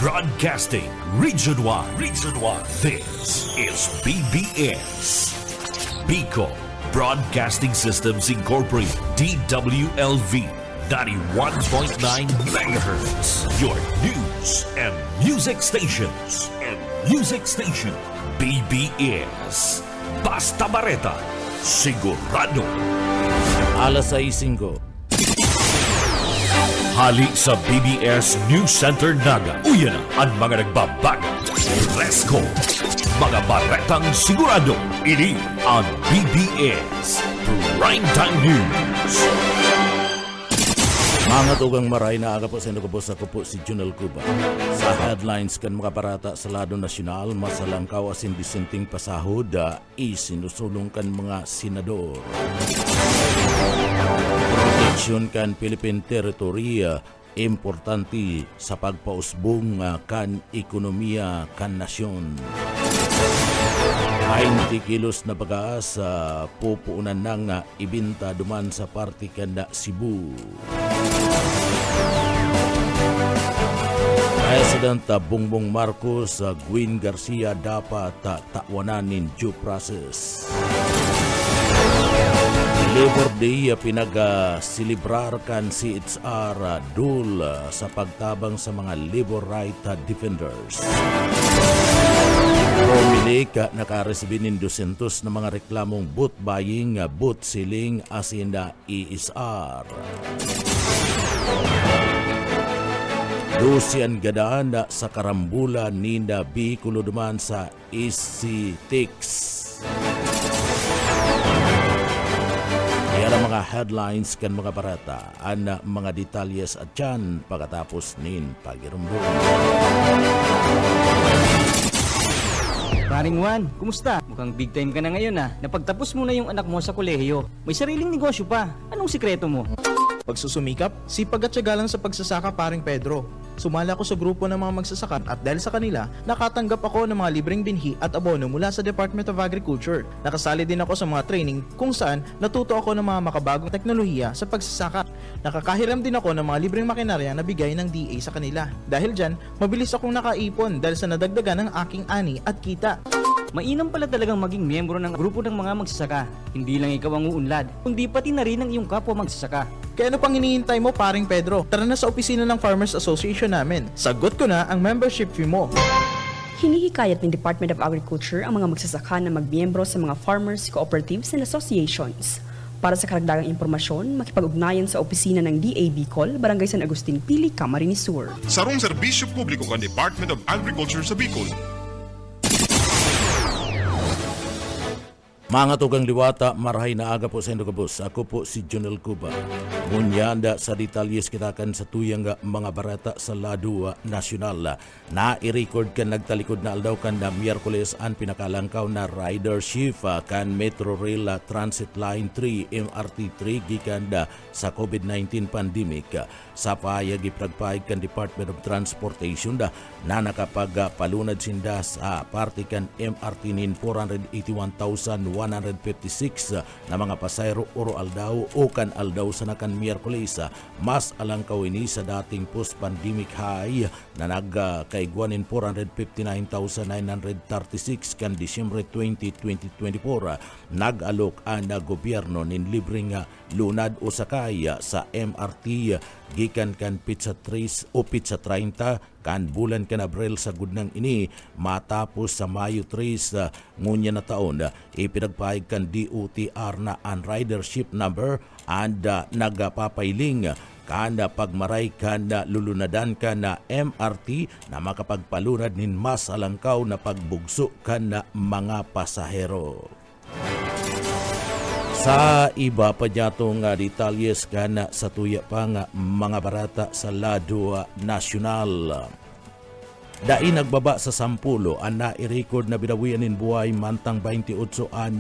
Broadcasting Region 1. This is BBS. Bicol Broadcasting Systems Incorporated. DWLV 91.9 MHz. Your news and music stations. BBS. Basta Bareta. Sigurado. Alas 6:05. Hali sa BBS News Center Naga. Uyan na ang mga nagbabago. Presko. Mga baretang sigurado. Ini ang BBS Primetime News. Mga tugang maray na aga po sa nagabos ako po si Junel Cuba. Sa headlines kan mga parata sa lado nasyonal, masalangkaw asin disenting pasahod, isinusulong kan mga senador. Proteksyon kan Philippine Territory, importante sa pagpausbong kan ekonomiya kan nasyon. 20 kilos na bagas pupuunan ng ibinta duman sa party kanda Cebu. President Bongbong Marcos, Gwin Garcia dapat tawanan due process. Labor Day pinag-silibrar kan CHR dul sa pagtabang sa mga labor right defenders. Promilik nakaresibin ng 200 na mga reklamong boot buying, boot selling asin ESR. Lucian gadaan sa karambula ninda Bicol duman sa ECTix. Yan ang mga headlines kan mga barata, ang mga detalyes at dyan pagkatapos nin pagirumbong. Paring Juan, kumusta? Mukhang big time ka na ngayon Napagtapos mo na yung anak mo sa kolehiyo. May sariling negosyo pa. Anong sikreto mo? Pagsusumikap, sipag at tiyaga lang sa pagsasaka, paring Pedro. Sumala ako sa grupo ng mga magsasaka at dahil sa kanila, nakatanggap ako ng mga libreng binhi at abono mula sa Department of Agriculture. Nakasali din ako sa mga training kung saan natuto ako ng mga makabagong teknolohiya sa pagsasaka. Nakakahiram din ako ng mga libreng makinarya na bigay ng DA sa kanila. Dahil dyan, mabilis akong nakaipon dahil sa nadagdagan ng aking ani at kita. Mainam pala talagang maging miyembro ng grupo ng mga magsasaka. Hindi lang ikaw ang uunlad, kundi pati na rin ang iyong kapwa magsasaka. Kaya ano pang hinihintay mo, paring Pedro? Tara na sa opisina ng Farmers Association namin. Sagot ko na ang membership fee mo. Hinihikayat ng Department of Agriculture ang mga magsasaka na magmiyembro sa mga farmers, cooperatives and associations. Para sa karagdagang impormasyon, makipag-ugnayan sa opisina ng DA Bicol, Barangay San Agustin Pili, Camarines Sur. Sarong serbisyo publiko kan Department of Agriculture sa Bicol. Mga tugang liwata, marahay na aga po sa Indogabos. Ako po si Junel Cuba. Ngunyanda sa detalyes kita kan sa tuyang mga barata sa lado nasyonal. Na-i-record kan nagtalikod na aldaw kan na Miyerkules ang pinakalangkaw na ridership kan Metro Rail Transit Line 3 MRT3 gikan sa COVID-19 pandemic. Sa payag ipagpahig kan Department of Transportation na nakapagpalunad sinda sa parte kan MRT nin 481,156 na mga pasayro oro aldaw o kan aldaw sa nakan Miyerkules. Mas alangkaw ini sa dating post-pandemic high na nagkaiguanin 459,936 kan Disyembre 20, 2024. Nag-alok ang gobyerno nin libreng lunad o sakay sa MRT gikan kan pizza 3 o pizza 30 kan bulan kan Abril sa gudnang ini matapos sa Mayo 3 ngunya na taon ipinagpahig kan DOTR na ang ridership number and nagpapailing kada pagmaray kada lulunadan kana MRT na makapagpalunad nin mas alangkaw na pagbugso kana mga pasahero. Sa iba pa dyatong detalyes kana sa tuya pa nga mga barata sa lado nasyonal. Dai nagbaba sa 10 ang na-i-record na binawian in buhay mantang 28 ang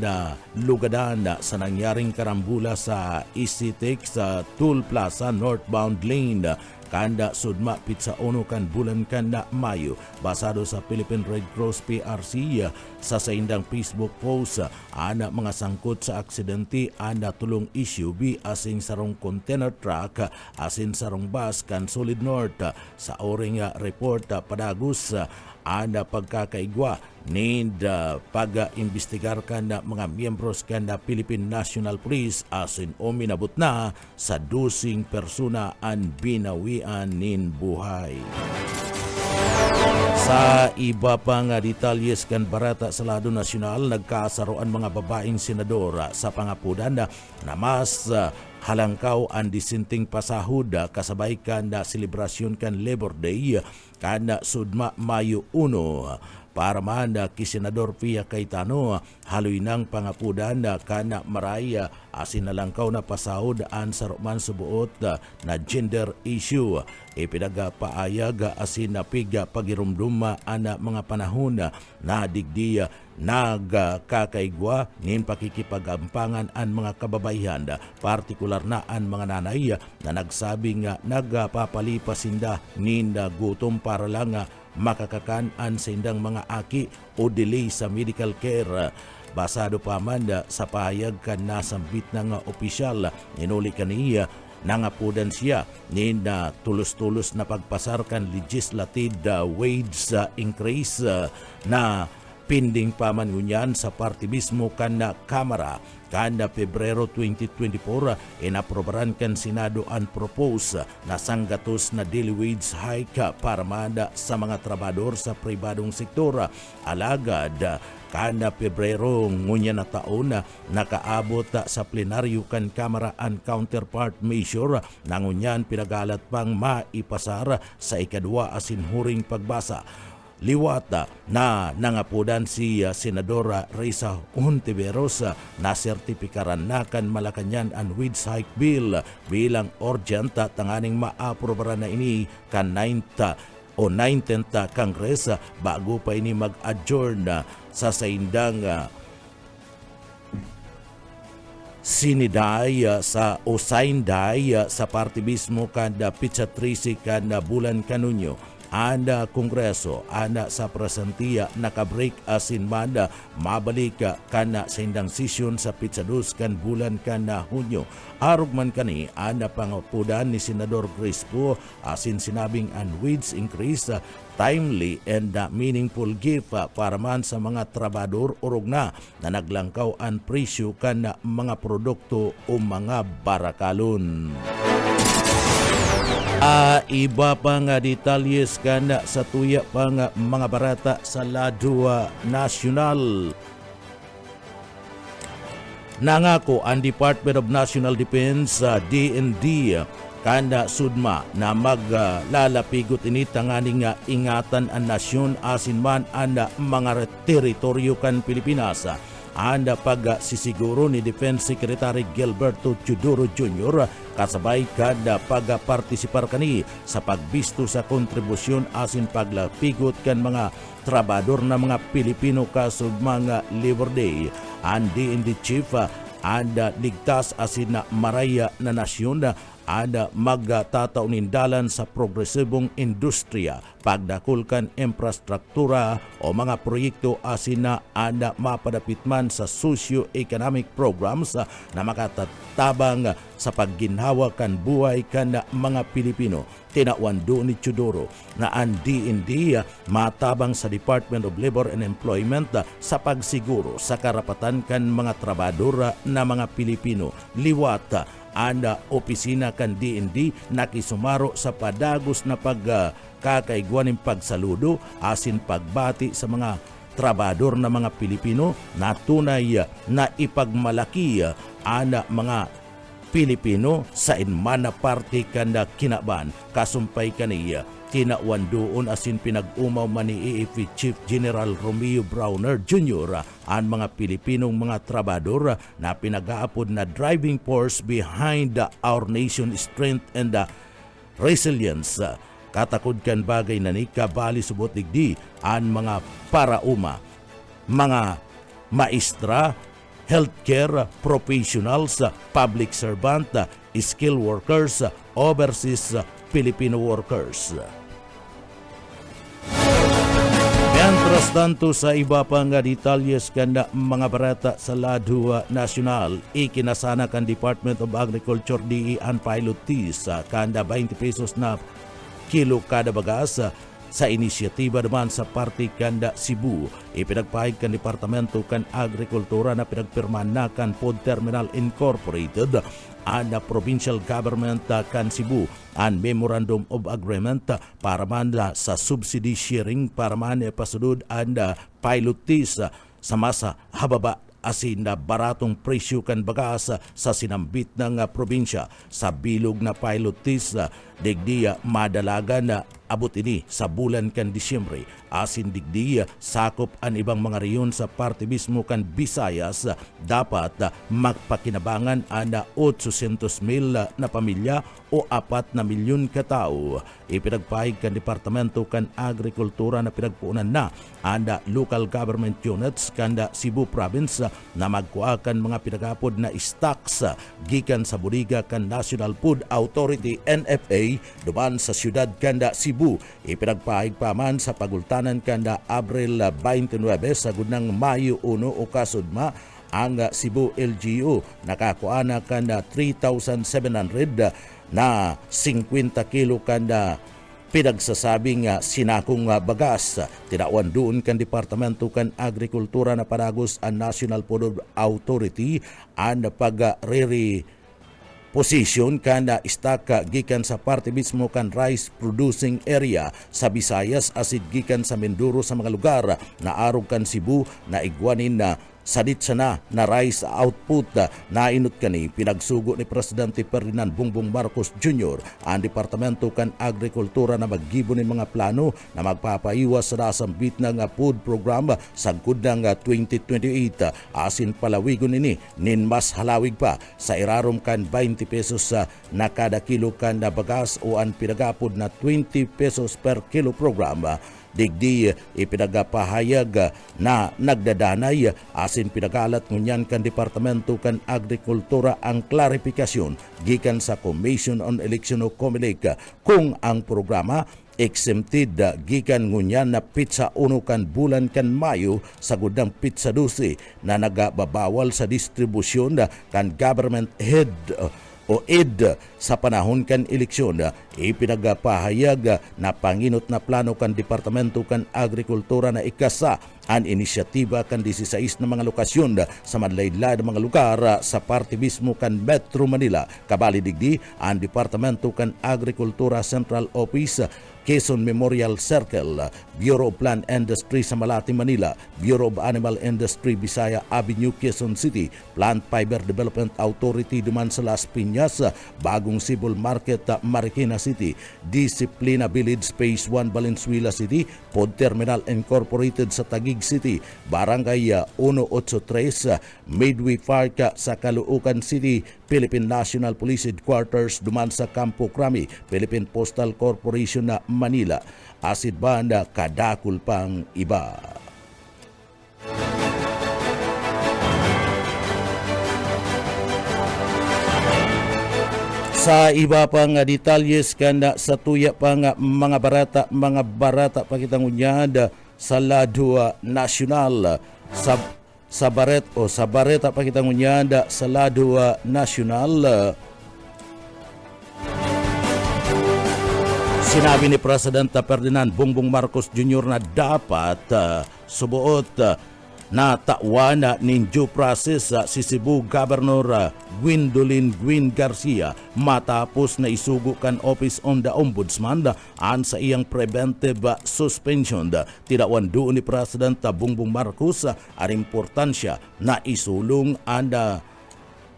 lugadan sa nangyaring karambula sa ECTix sa Toll Plaza northbound lane kanda sudma pitsa 1 kan bulan kan na Mayo. Basado sa Philippine Red Cross PRC sa saindang Facebook post, ana mga sangkot sa aksidente ana tulong SUV asing sarong container truck asin sarong bus kan Solid North. Sa oring report padagos ana pagkakaigwa need pag-imbestigar kan na mga miyembros kan na Philippine National Police asin minabot na sa 12 persona ang binawian nin buhay. Sa iba pang detalyes kan barata sa lado nasyonal, nagkasaroan mga babaeng senador sa pangapudan na mas halangkaw ang disinting pasahod kasabay kan na selebrasyon kan Labor Day kan sudma Mayo 1. Para man ki Senador Pia Cayetano, haloy ng pangapudan kan maraya asin nalangkaw na pasahod an saruman subuot na gender issue. Ipinagapaayag asin napiga pagirumduma ana mga panahon na digdi nagkakaigwa nin pakikipagampangan an mga kababaihan, partikular na an mga nanay na nagsabing nagpapalipasinda nin gutom para lang makakakaan sa indang mga aki o delay sa medical care. Basado pa man sa pahayag kan nasambit ng opisyal, inuli kaniya nangapudan siya ni na tulos-tulos na pagpasarkan legislative wage increase na pending pa man ngunyan sa party mismo kan na Kamara. Kada Pebrero 2024, inaprobaran kan Senado ang propose na sanggatos na daily wage hike para manda sa mga trabador sa pribadong sektor. Alagad, kada Pebrero ngunya na taon nakaabot sa plenaryo kan Kamara ang counterpart measure na ngunyan pinagalat pang maipasar sa ikadwa asin huring pagbasa. Liwata na nangapudan si Senadora Risa Hontiveros na sertipikaran na kan Malacanang ang wage hike bill bilang urgent tanganing maaprobaran na ini kan 19th Congress bago pa ini mag-adjourn sa saindang siniday sa usainday sa party mismo kada pitsa 13 kada bulan kanunyo. Anda Kongreso, ana sa presentiya nakabreak asin manda mabalik kana sa indang sesyon sa pitsadus kan bulan kana Hunyo. Arog man kani, ana pangapudan ni Senador Crispo asin sinabing an wage increase timely and meaningful gift para man sa mga trabador urog na naglangkaw ang presyo kan mga produkto o mga barakalon. Iba pang detalyes kan sa tuya pang mga barata sa lado nasyonal. Nangako ang Department of National Defense DND kanda sudma na maglalapigot ini tanganing ingatan ang nasyon asin man ang mga teritoryo kan Pilipinas. Anda pag sisiguro ni Defense Secretary Gilberto Teodoro Jr. kasabay kada pag-partisipar kani sa pagbisto sa kontribusyon asin paglapigot kan mga trabador na mga Pilipino kasug mga Labor Day. Andi in the chief anda ligtas asin na maraya na nasyon ada magtatao nindalan sa progresibong industriya, pagdakulkan infrastruktura o mga proyekto asin na ada mapadapit man sa socio-economic programs na makatatabang sa pagginhawa kan buhay kan mga Pilipino. Tinawando ni Teodoro na ang DND matabang sa Department of Labor and Employment sa pagsiguro sa karapatan kan mga trabador na mga Pilipino. Liwat anda opisina kan DND nakisumaro sa padagos na pagkakaigwaning pagsaludo asin pagbati sa mga trabador na mga Pilipino na tunay na ipagmalaki ana mga Pilipino sa inmana parte kanda kinaban kasumpay kaniya kinawandoon asin pinag-umaw man ni AFP Chief General Romeo Browner Jr. ang mga Pilipinong mga trabador na pinag-aapod na driving force behind our nation's strength and resilience. Katakod kan bagay na ni kabali subot digdi ang mga parauma, mga maestra, healthcare professionals, public servant, skilled workers, overseas Filipino workers. Mientras tanto, sa iba pang detalyes kanda mga barata sa Lado Nacional, ikinasana kan Department of Agriculture DE ang pilot teas kanda 20 pesos na kilo kada bagas sa inisyatiba naman sa parte kanda Cebu. Ipinagpahig kan Departamento kan Agrikultura na pinagpirmahan na kan Food Terminal Incorporated and the provincial government kan Cebu and Memorandum of Agreement para man sa subsidy sharing para man pasunod and pilot teas sa masa hababa asin na baratong presyo kan bagas sa sinambit ng probinsya sa bilog na pilot teas digdiya madalagan na abot ini sa bulan kan Disyembre asin digdiya sakop ang ibang mga reyon sa parte mismo kan Visayas dapat magpakinabangan ang 800,000 na pamilya o 4 na milyon katao. Ipinagpahig kan Departamento kan Agrikultura na pinagpuunan na ang local government units kan Cebu Province na magkuakan mga pinagapod na stocks gikan sa budiga kan National Food Authority NFA duman sa siyudad kanda Cebu. Ipinagpahig pa man sa pagultanan kanda Abril 29 sa gudnang Mayo 1 o kasudma ang Cebu LGU nakakuana kanda 3,700 na 50 kilo kanda pinagsasabing sinakong bagas. Tinawan doon kan Departamento kan Agrikultura na paragos ang National Food Authority ang position kana istaka gikan sa parte mismo kan rice producing area sa Visayas asid gikan sa Mindoro sa mga lugar na arog kan Cebu na igwanin na sadit sana na rice output na inut kani pinagsugo ni Presidente Ferdinand Bongbong Marcos Jr. ang Departamento kan Agrikultura na maggibo ni mga plano na magpapaiwas sa nasambit ng food program sa gudang 2028 asin palawigon ini nin mas halawig pa sa irarom kan 20 pesos na kada kilo kan na bagas o ang pinagapod na 20 pesos per kilo program. Digdi ipinagapahayag na nagdadanay asin pinagalat ngunyan kan Departamento kan Agrikultura ang klarifikasyon gikan sa Commission on Election o COMELEC kung ang programa exempted gikan ngunyan na pizza 1 kan bulan kan Mayo sa gudang pizza 12 na nagababawal sa distribusyon kan government head o ED sa panahon kan eleksyon. Ipinagpahayag na panginot na plano kan Departamento kan Agrikultura na ikasa ang inisyatiba kan 16 na mga lokasyon sa madlaydlay na mga lugar sa parte mismo kan Metro Manila. Kabali digdi ang Departamento kan Agrikultura Central Office, Quezon Memorial Circle, Bureau of Plant Industry sa Malate, Manila, Bureau of Animal Industry Bisaya Avenue, Quezon City, Plant Fiber Development Authority duman sa Las Piñas, Bagong Cibol Market, Marikina City, Disciplina Village Phase 1 Valenzuela City, Food Terminal Incorporated sa Taguig City, Barangay 183, Midway Park sa Caloocan City, Philippine National Police Headquarters duman sa Campo Crame, Philippine Postal Corporation na Manila, asid banda kadakul pang iba. Sa iba pang detalyes kanda sa tuya pang mga barata pakitang unyad sa Lado Nacional sa bareta pakitang unyad sa Lado Nacional. Sinabi ni President Ferdinand Bongbong Marcos Jr. na dapat subuot na tawana nin due process si Cebu Governor Gwendolyn Gwyn Garcia matapos na isugo kan Office on the Ombudsman an sa iyang preventive suspension. Tinawan doon ni President Bongbong Marcos ang importansya na isulong ang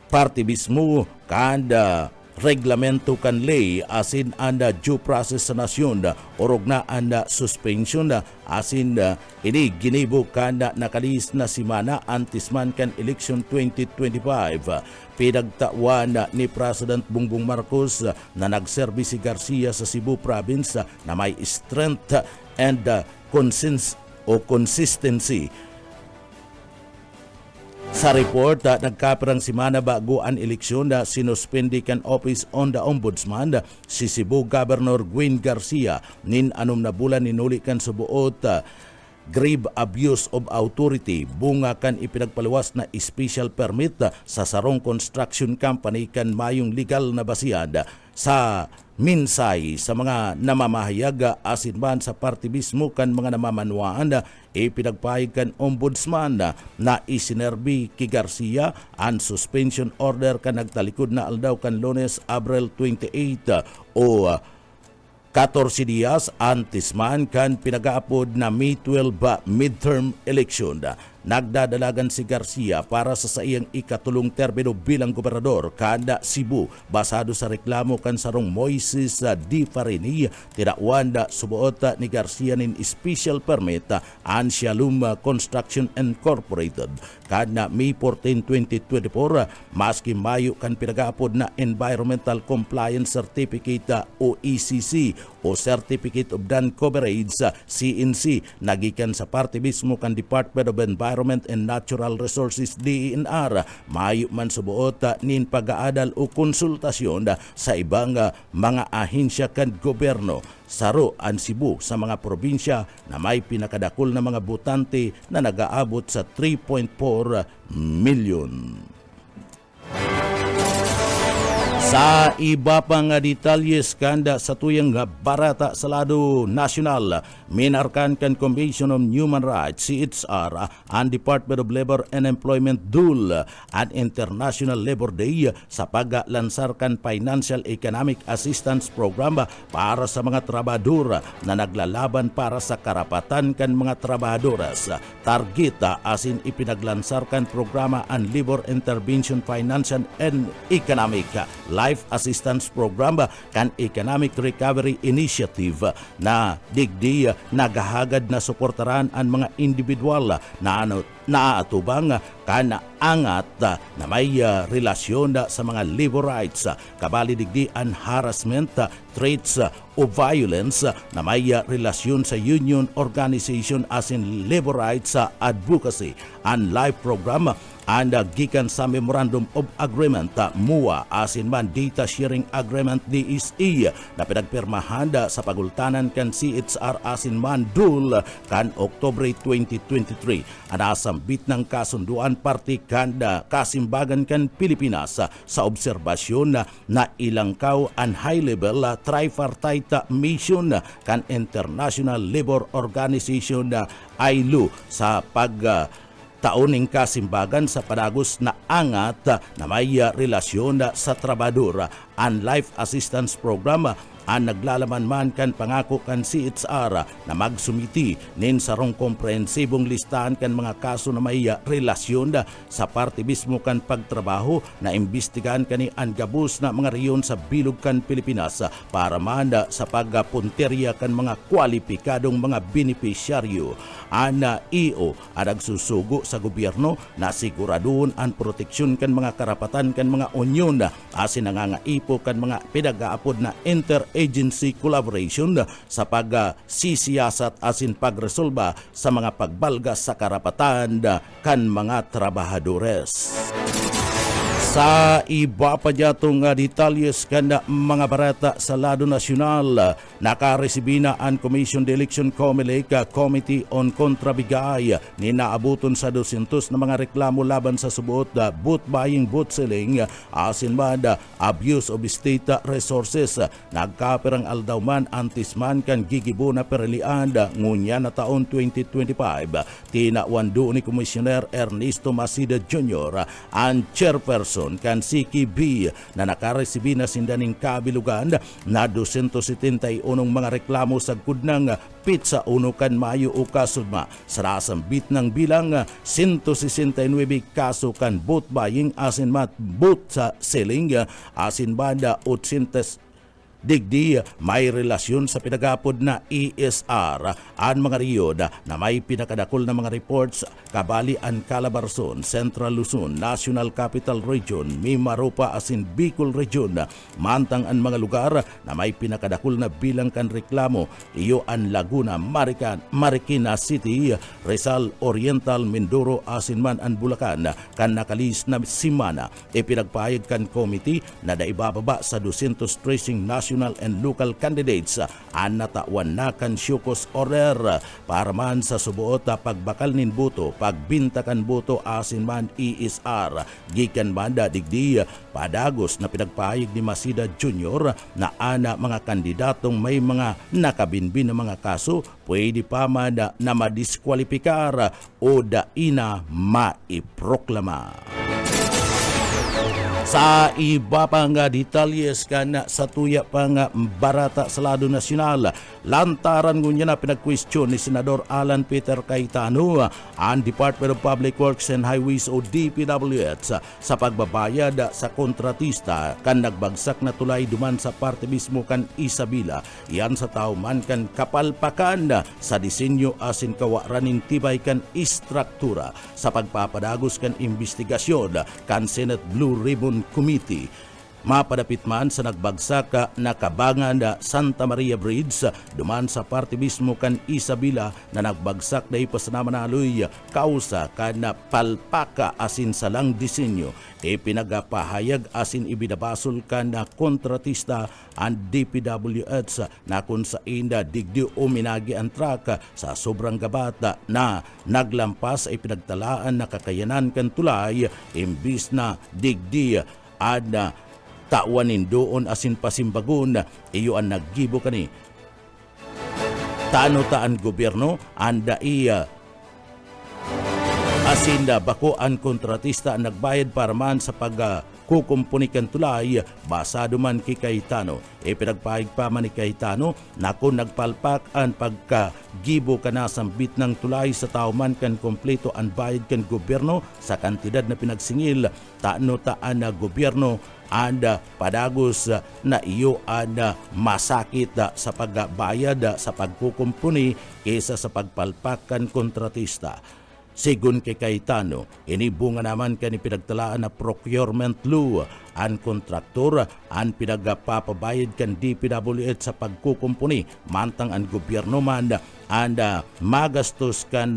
parte mismo kanda reglamento kan lay asin anda due process sa nasyon orog na anda suspension asin ini ginibo kanda nakalis na simana antisman kan election 2025. Pinagtawan ni President Bongbong Marcos na nagserbi si Garcia sa Cebu Province na may strength and consistency Sa report, nagkapirang simana bago ang eleksyon na sinuspindi kan Office on the Ombudsman si Cebu Governor Gwen Garcia nin 6 na bulan ninuli kan subuot grave abuse of authority bunga kan ipinagpaluwas na special permit sa sarong construction company kan mayong legal na basihan sa minsay sa mga namamahayag asin man sa parti mismo kan mga namamanwaan ipinagpahig kan ombudsman na isinerbi ki Garcia ang suspension order kan nagtalikod na aldaw kan Lunes, Abril 28 o 14 días antes man kan pinag-aapod na May 12 midterm election. Nagdadalagan si Garcia para sa iyang ikatulong terbino bilang gobernador kada Cebu basado sa reklamo kan sarong Moises D. Farini tinawan subuot ni Garcia nin special permit an Shalom Construction Incorporated kada May 14, 2024 maski mayo kan pinag-aapod na Environmental Compliance Certificate o ECC o Certificate of Done Coverage CNC nagikan sa parte mismo kan Department of Environment and Natural Resources DENR mayo man subuot nin pag-aadal o konsultasyon sa ibang mga ahensya kan gobyerno saro ang Cebu sa mga probinsya na may pinakadakol na mga botante na nag-aabot sa 3.4 milyon. Sa iba pang detalyes kanda sa tuyang barata sa lado nasyonal, minarkan kan Commission on Human Rights, CHR, ang Department of Labor and Employment DUL at International Labor Day sa paglansar kan Financial Economic Assistance Program para sa mga trabador na naglalaban para sa karapatan kan mga trabahadoras. Target asin ipinaglansar kan programa ang Labor Intervention Financial and Economic Life Assistance Program kan Economic Recovery Initiative na digdi nagahagad na suportaran ang mga individual na naaatubang kan angat na may relasyon sa mga labor rights kabali digdi ang harassment, threats o violence na may relasyon sa union organization as in labor rights advocacy and life program and gikan sa Memorandum of Agreement MUA asin man Data Sharing Agreement DSE na pinagpirmahan sa pagultanan kan CHR asin man DUL kan Oktubre 2023 anasambit ng kasunduan party kan kasimbagan kan Pilipinas sa obserbasyon na ilangkaw ang high-level tripartite mission kan International Labor Organization ILO sa taoning kasimbagan sa padagos na angat na may relasyon sa trabador ang Life Assistance Program ang naglalaman man kan pangako kan CHR na magsumiti nin sarong komprehensibong listahan kan mga kaso na may relasyon sa parte mismo kan pagtrabaho na imbestigahan kani ang gabos na mga riyon sa bilog kan Pilipinas para man sa pagpunterya kan mga kwalipikadong mga benepisyaryo. Ang EO ang nagsusugo sa gobyerno na siguraduhon ang proteksyon kan mga karapatan kan mga unyon asin nangangaipo kan mga pinag-aapod na interagency collaboration sa pagsisiyasat asin pagresolba sa mga pagbalgas sa karapatan kan mga trabahadores. Sa iba pa dyatong detalyes kan mga barata sa lado nasyonal, nakaresibi na ang Commission de Election COMELEC Committee on Contrabigay ni naabuton sa 200 na mga reklamo laban sa subuot vote buying, vote selling, asin man abuse of state resources. Nagkapirang aldawman antis man kan gigibo na perlian ngunya na taon 2025. Tinawando ni Commissioner Ernesto Masida Jr. ang chairperson kan CKB na nakaresibi na sindaning kabilugan na 271 mga reklamo sa kudnang pizza uno kan Mayo o kasudma sa nasambit ng bilang 169 kaso kan vote buying asin mat vote sa selling asin banda 800 digdi may relasyon sa pinagapod na ESR ang mga riyod na may pinakadakol na mga reports kabali ang Calabarzon, Central Luzon, National Capital Region, Mimaropa asin Bicol Region, mantang ang mga lugar na may pinakadakol na bilang kan reklamo iyo ang Laguna, Marikina City, Rizal Oriental, Mindoro asin man ang Bulacan kan nakalis na simana ipinagpahayag kan committee na daibababa sa 200 tracing national and local candidates ang natawan na kan syukos order para man sa subuot pagbakal nin boto, pagbinta kan boto asin man ESR gikan banda digdi padagos na pinagpahayag ni Masida Jr. na ana mga kandidatong may mga nakabinbin na mga kaso pwede pa man na madiskwalipikar o daina maiproklama. Sa iba pang detalyes kan sa tuya pang barata sa lado nasyonal, lantaran ngunya na pinag-question ni Senador Alan Peter Cayetano ang Department of Public Works and Highways o DPWH sa pagbabayad sa kontratista kan nagbagsak na tulay duman sa parte mismo kan Isabela. Yan sa tauman kan kapalpakan sa disenyo asin kawaranin tibay kan istruktura sa pagpapadagos kan investigasyon kan Senate Blue Ribbon Committee. Mapadapit man sa nagbagsak na kabangan Santa Maria Bridge duman sa parte mismo kan Isabela na nagbagsak na ipasanama na aloy kausa kan palpaka asin salang disenyo pinagapahayag asin ibinabasol kan na kontratista ang DPWH na kung sa inda digdi uminagi ang truck sa sobrang gabat na naglampas ay pinagtalaan na kakayanan kan tulay imbis na digdi ad tawanin doon asin pasimbagon iyo ang naggibo kani tano taan gobyerno anda iya asin bako ang kontratista ang nagbayad para man sa kukumpunikan tulay basado man kay Cayetano. Pinagpahig pa man ni Cayetano na kung nagpalpak ang pagkagibo ka na sambit ng tulay sa tao man kan kompleto ang bayad kan gobyerno sa kantidad na pinagsingil taano taan na gobyerno and padagos na iyo ang masakit sa pagbayad sa pagkukumpuni kaysa sa pagpalpakan kontratista. Sigun kay Cayetano, inibunga naman kani pinagtalaan na procurement law ang kontraktor ang pinagpapabayad kan DPWH sa pagkukumpuni mantang ang gobyerno man and magastos kan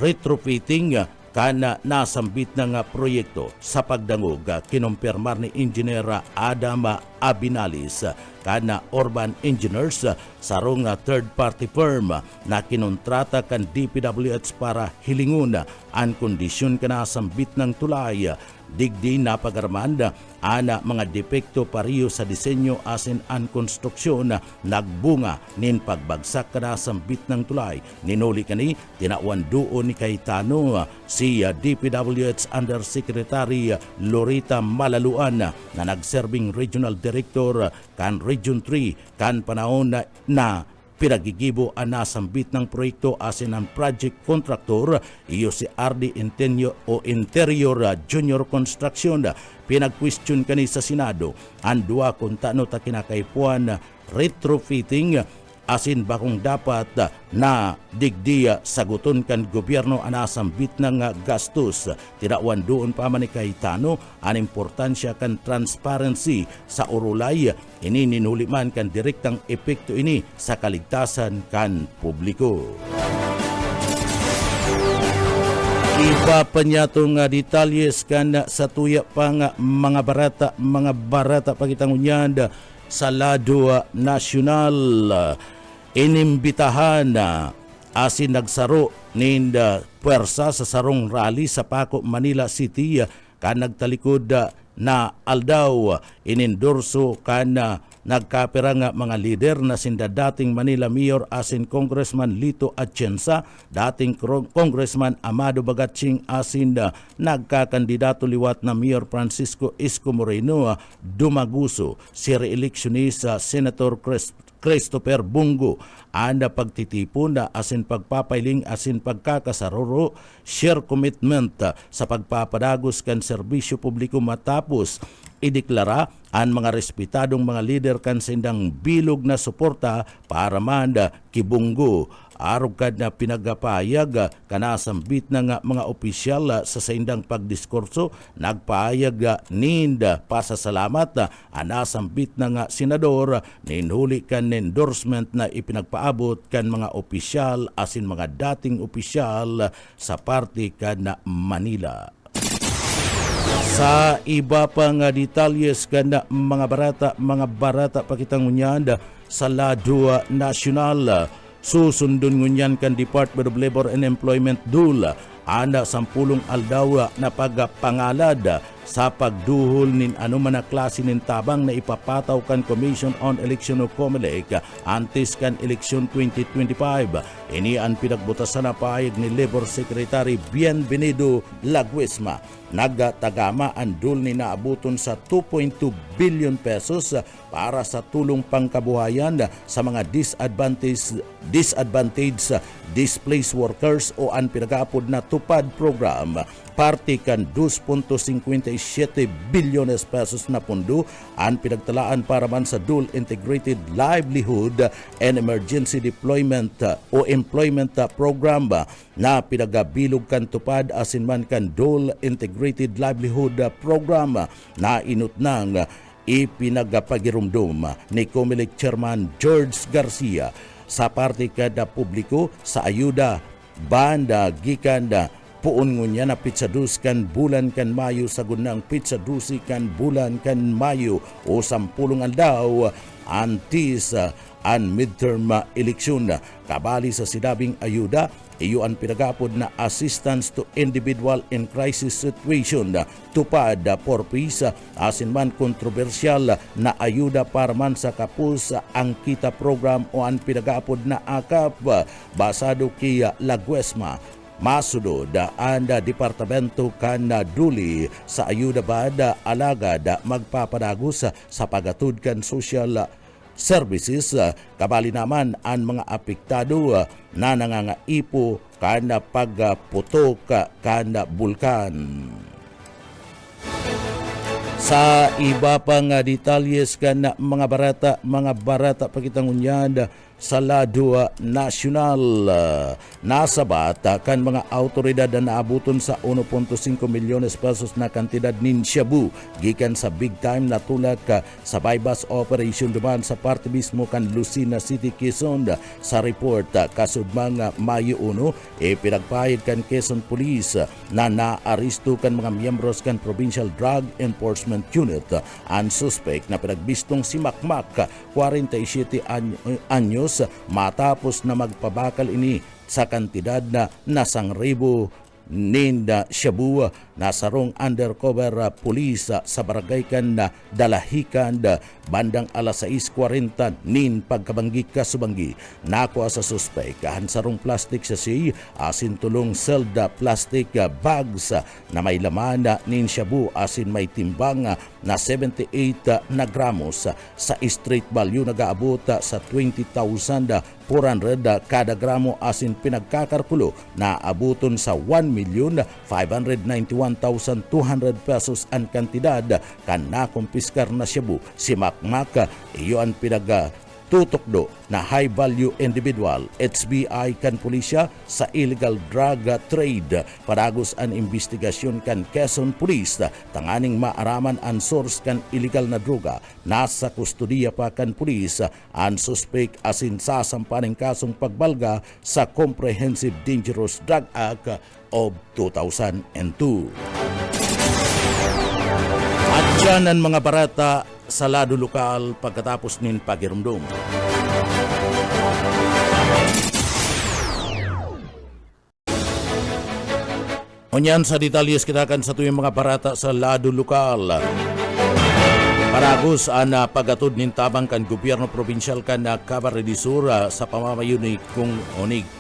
retrofitting kana nasambit ng proyekto sa pagdangog kinumpirmar ni Engineer Adam Abinalis kana urban engineers sarong third party firm na kinontrata kan DPWH para hilingon ang kondisyon kana sambit ng tulay digdi napagarmanda ana mga depekto pariyo sa disenyo asin an konstruksyon nagbunga nin pagbagsak kana sambit ng tulay ninuli kani tinawan duon ni Cayetano si DPWH Undersecretary Lorita Malaluan na nagserbing regional director kan Region 3 kan panahon na pinagigibo ang nasambit ng proyekto asin ang project contractor iyo si RD Interior Junior Construction. Pinag-question kani sa Senado ang duwa kung tano ta kinakaipuan retrofitting asin bakong dapat na digdi saguton kan gobyerno ang nasambit ng gastos. Tinawan doon pa man ni Cayetano ang importansya kan transparency sa urulay ini ninuliman kan direktang epekto ini sa kaligtasan kan publiko. Iba pa niya itong detalyes kan sa tuya pa nga mga barata pagitangunyan sa lado nasyonal. Inimbitahan asin nagsaro nin puwersa sa sarong rally sa Paco, Manila City kan nagtalikod na aldaw inendorso kan nagkapira nga mga lider na sinda dating Manila Mayor asin Congressman Lito Atienza, dating Congressman Amado Bagatsing asin nagkakandidato liwat na Mayor Francisco Isko Moreno Dumaguso, si re-electionist Senator Christopher Bungo. Anda pagtitipon na asin pagpapailing asin pagkakasaruro, share commitment sa pagpapadagos kan serbisyo publiko matapos ideklara ang mga respetadong mga lider kan sindang bilog na suporta para man kibunggo. Arog kad na pinagapayag kanasambit na nga mga opisyal sa sindang pagdiskurso, nagpaayag ninda pasasalamat anasambit na nga senador ninhuli kan endorsement na ipinagpaabot kan mga opisyal asin mga dating opisyal sa parte kan na Manila. Sa iba pang detalyes kan mga barata pakitang unyan sa Lado Nacional, susundon ngunyan kan Department of Labor and Employment DUL ana 10 aldaw na pagpangalad sa pagduhol nin anuman na klase nin tabang na ipapataw kan Commission on Election o COMELEC antes kan eleksyon 2025. Ini ang pinagbutasan na paayag ni Labor Secretary Bienvenido Laguesma. Nagtagama ang DUL ni naabuton sa 2.2 billion pesos para sa tulong pangkabuhayan sa mga disadvantaged displaced workers o ang pinag-aapod na TUPAD program. Parte kan 2.57 bilyones pesos na pundo ang pinagtalaan para man sa DUL Integrated Livelihood and Emergency Deployment o Employment Program na pinagabilog kan TUPAD asin man kan DUL Integrated Livelihood Program na inutnang ipinagapagirumdum ni COMELEC Chairman George Garcia sa parte kada publiko sa ayuda banda gikan puon ngunya na pitsadus kan bulan kan Mayo sa gunang pitsadusi kan bulan kan Mayo o 10 aldaw antis an midterm eleksyon. Kabali sa sinabing ayuda, iyo ang pinagapod na assistance to individual in crisis situation, TUPAD for peace, asin man kontrobersyal na ayuda para man sa kapos ang kita program o ang pinagapod na AKAP basado kay Laguesma. Masudod ang departamento kan duli sa ayuda bada alagad magpapadagos sa pagatud kan social services, kabali naman ang mga apektado na nangangaipo kan pagputok kan bulkan. Sa iba pang detalyes kan mga barata pakitang unyan sa Lado Nacional, nasabat kan mga autoridad na naabuton sa 1.5 milyones pesos na kantidad nin shabu gikan sa big time na tulak sa bypass operation duman sa parte mismo kan Lucena City, Quezon. Sa report kasud mga Mayo 1 pinagpahid kan Quezon Police na naaresto kan mga miyembros kan Provincial Drug Enforcement Unit ang suspect na pinagbistong si Makmak 47 anyos matapos na magpabakal ini sa kantidad na nasang ribo ninda shabu na sarong undercover police sa barangay kan Dalahican bandang alas 6:40 nin pagkabanggi kasubanggi. Nakuha sa suspect sarong plastic sachet asin tulong selda plastic bags na may laman nin shabu asin may timbang na 78 na gramos sa street value nagaabot sa 20,400 kada gramo asin pinagkakarkulo na abuton sa 1,591,200 pesos ang kantidad kan nakumpiskar na shabu. Si Makmak iyo ang tutukdo na high value individual HBI kan pulisya sa illegal drug trade. Padagos ang investigasyon kan Quezon Police tanganing maaraman ang source kan illegal na droga. Nasa kustudiya pa kan pulis ang suspect asin sasampaning kasong pagbalga sa Comprehensive Dangerous Drug Act of 2002. At dyan ang mga barata sa lado lokal pagkatapos nin pagirumdum. Unyan sa detalyes kita kan sa tuyong mga barata sa lado lokal. Paragos ang pagatod nin tabang kan gobyerno probinsyal kan Camarines Sur sa pamamayo ni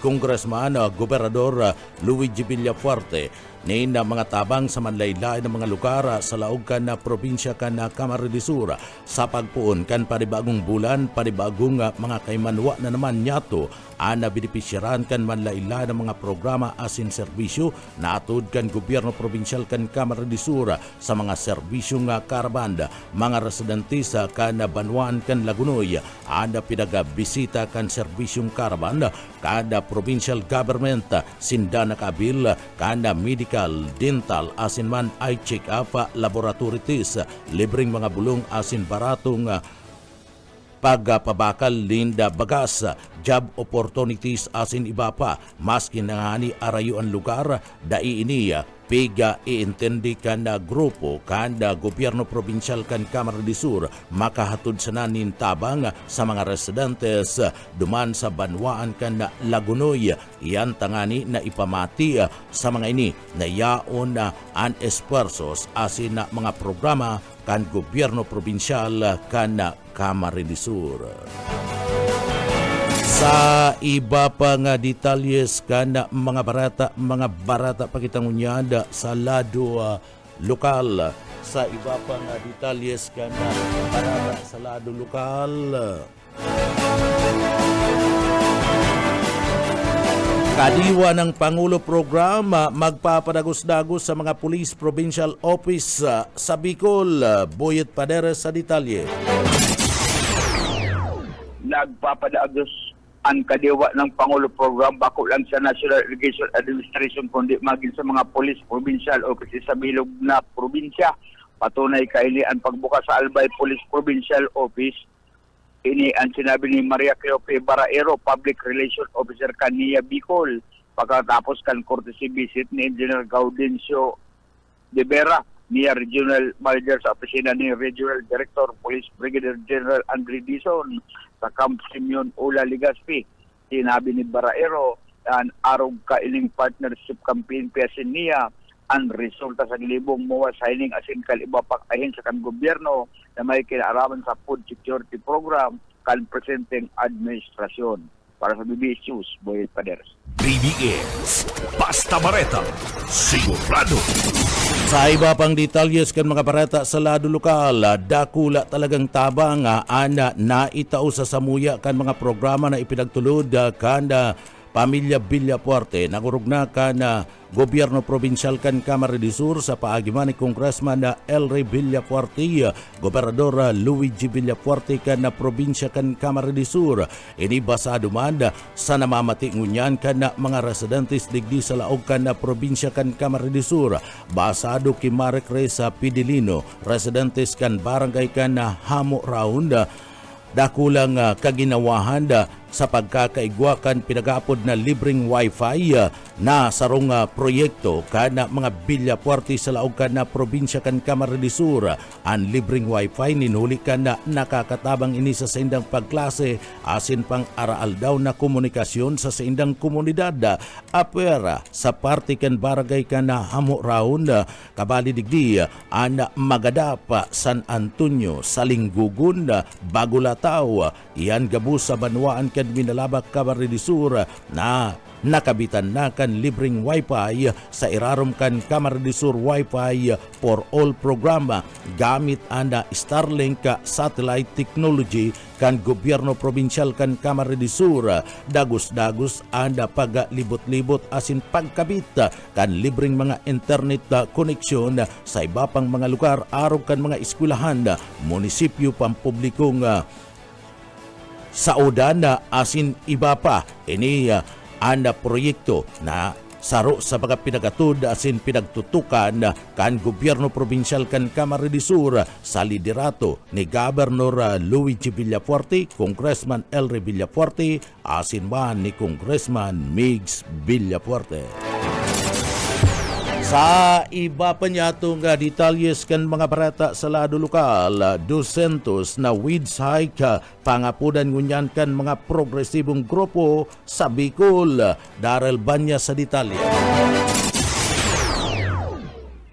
Congressman Gobernador Luigi Villafuerte nin na mga tabang sa manlaylay ng mga lugar sa laog kan na probinsya kan na Camarines Sur sa pagpuon kan panibagong bulan, panibagong mga kaymanwa na naman nyato ana benepisyaran kan manlaylay ng mga programa asin serbisyo na atud kan gobyerno probinsyal kan Camarines Sur sa mga serbisyong karabanda, mga residente sa kan Banwan kan Lagunoy ana pinagabisita kan serbisyong karabanda kada provincial government sinda nakabil kada medical, dental asin man eye check-up, laboratory test, libreng mga bulong asin baratong pagpabakal linda bagas, job opportunities asin iba pa, maski nangani arayo ang lugar, dai ini piga iintindi kan na grupo kan na gobyerno probinsyal kan Camarines Sur makahatod sa nanin tabang sa mga residentes duman sa banwaan kan na Lagunoy. Iyan tangani na ipamati sa mga ini na yaon na an esfuerzos asin na mga programa kan gobyerno probinsyal kan na Camarines Sur. Sa iba pa nga detalyes kan mga barata pakitang unyada sa lado lokal. Sa iba pa nga detalyes kan barata sa lado lokal. Kadiwa ng Pangulo Programa magpapadagos-dagos sa mga Police Provincial Office sa Bicol. Boyet Paderes sa detalye. Nagpapadagos ang kadiwa ng Pangulo Program bako lang sa National Irrigation Administration kundi maging sa mga Police Provincial Office sa bilog na probinsya. Patunay kaili ang pagbuka sa Albay Police Provincial Office. Ini ang sinabi ni Maria Cleope Baraero, Public Relations Officer kaniya Bicol, pagkatapos kan courtesy visit ni Engineer Gaudencio de Vera, niya Regional Manager sa opisina ni Regional Director Police Brigadier General Andre Dizon sa Camp Simeon Ula Legazpi. Sinabi ni Baraero ang arog kailing partnership campaign piyasin niya ang resulta sa libong MOA signing asin kaliba pakahin sa kan gobyerno na may kinaaraman sa food security program kan presenteng administrasyon. Para sa BBS News, Boyet Paderes. BBS, Basta Bareta, sigurado. Sa iba pang detalyes kan mga barata sa lado lokal, dakula talagang tabang ana naitao sa samuya kan mga programa na ipinagtulod kan Pamilya Villafuerte. Nagurugna kan gobyerno probinsyal kan Camarines Sur sa paagiman ni Congressman Elry Villafuerte, Gobernador Luigi Villafuerte kan na probinsya kan Camarines Sur. Ini basado man sa namamati ngunyan kan mga residentes digdi sa laog kan na probinsya kan Camarines Sur. Basado kay Marek Reza Pidilino, residentes kan barangay kan Hamo Round, dakulang kaginawahan sa pagkakaigwakan pinagapod na libreng wifi na sarong proyekto kana mga Villafuerte sa laog kana probinsya kan Camarines Sur. Ang libreng wifi ninuli kana nakakatabang ini sa saindang pagklase asin pang araal daw na komunikasyon sa saindang komunidad. Apera sa parte kan barangay kana Hamo Round kabali digdi ang Magadapa, San Antonio, Salinggugun, Bagulataw. Iyan gabus sa banwaan kan Minalabak, Camarines Sur na nakabitan na kan libreng wifi sa irarom kan Camarines Sur Wi-Fi for All programa gamit ang Starlink satellite technology kan gobyerno probinsyal kan Camarines Sur. Dagos-dagos ang paglibot-libot asin pagkabit kan libreng mga internet koneksyon sa iba pang mga lugar arog kan mga eskwelahan, munisipyo, pampublikong saudan asin iba pa. Ini ang proyekto na saro sa mga pinagatud asin pinagtutukan kan gobyerno probinsyal kan Camarines Sur sa liderato ni Governor Luigi Villafuerte, Congressman Elry Villafuerte asin man ni Congressman Migs Villafuerte. Sa iba pa niya itong detalyes kan mga barata sa lado lokal, 200 na weeds hike pangapudan ngunyan kan mga progresibong grupo sa Bicol. Darrell Banya sa detalye.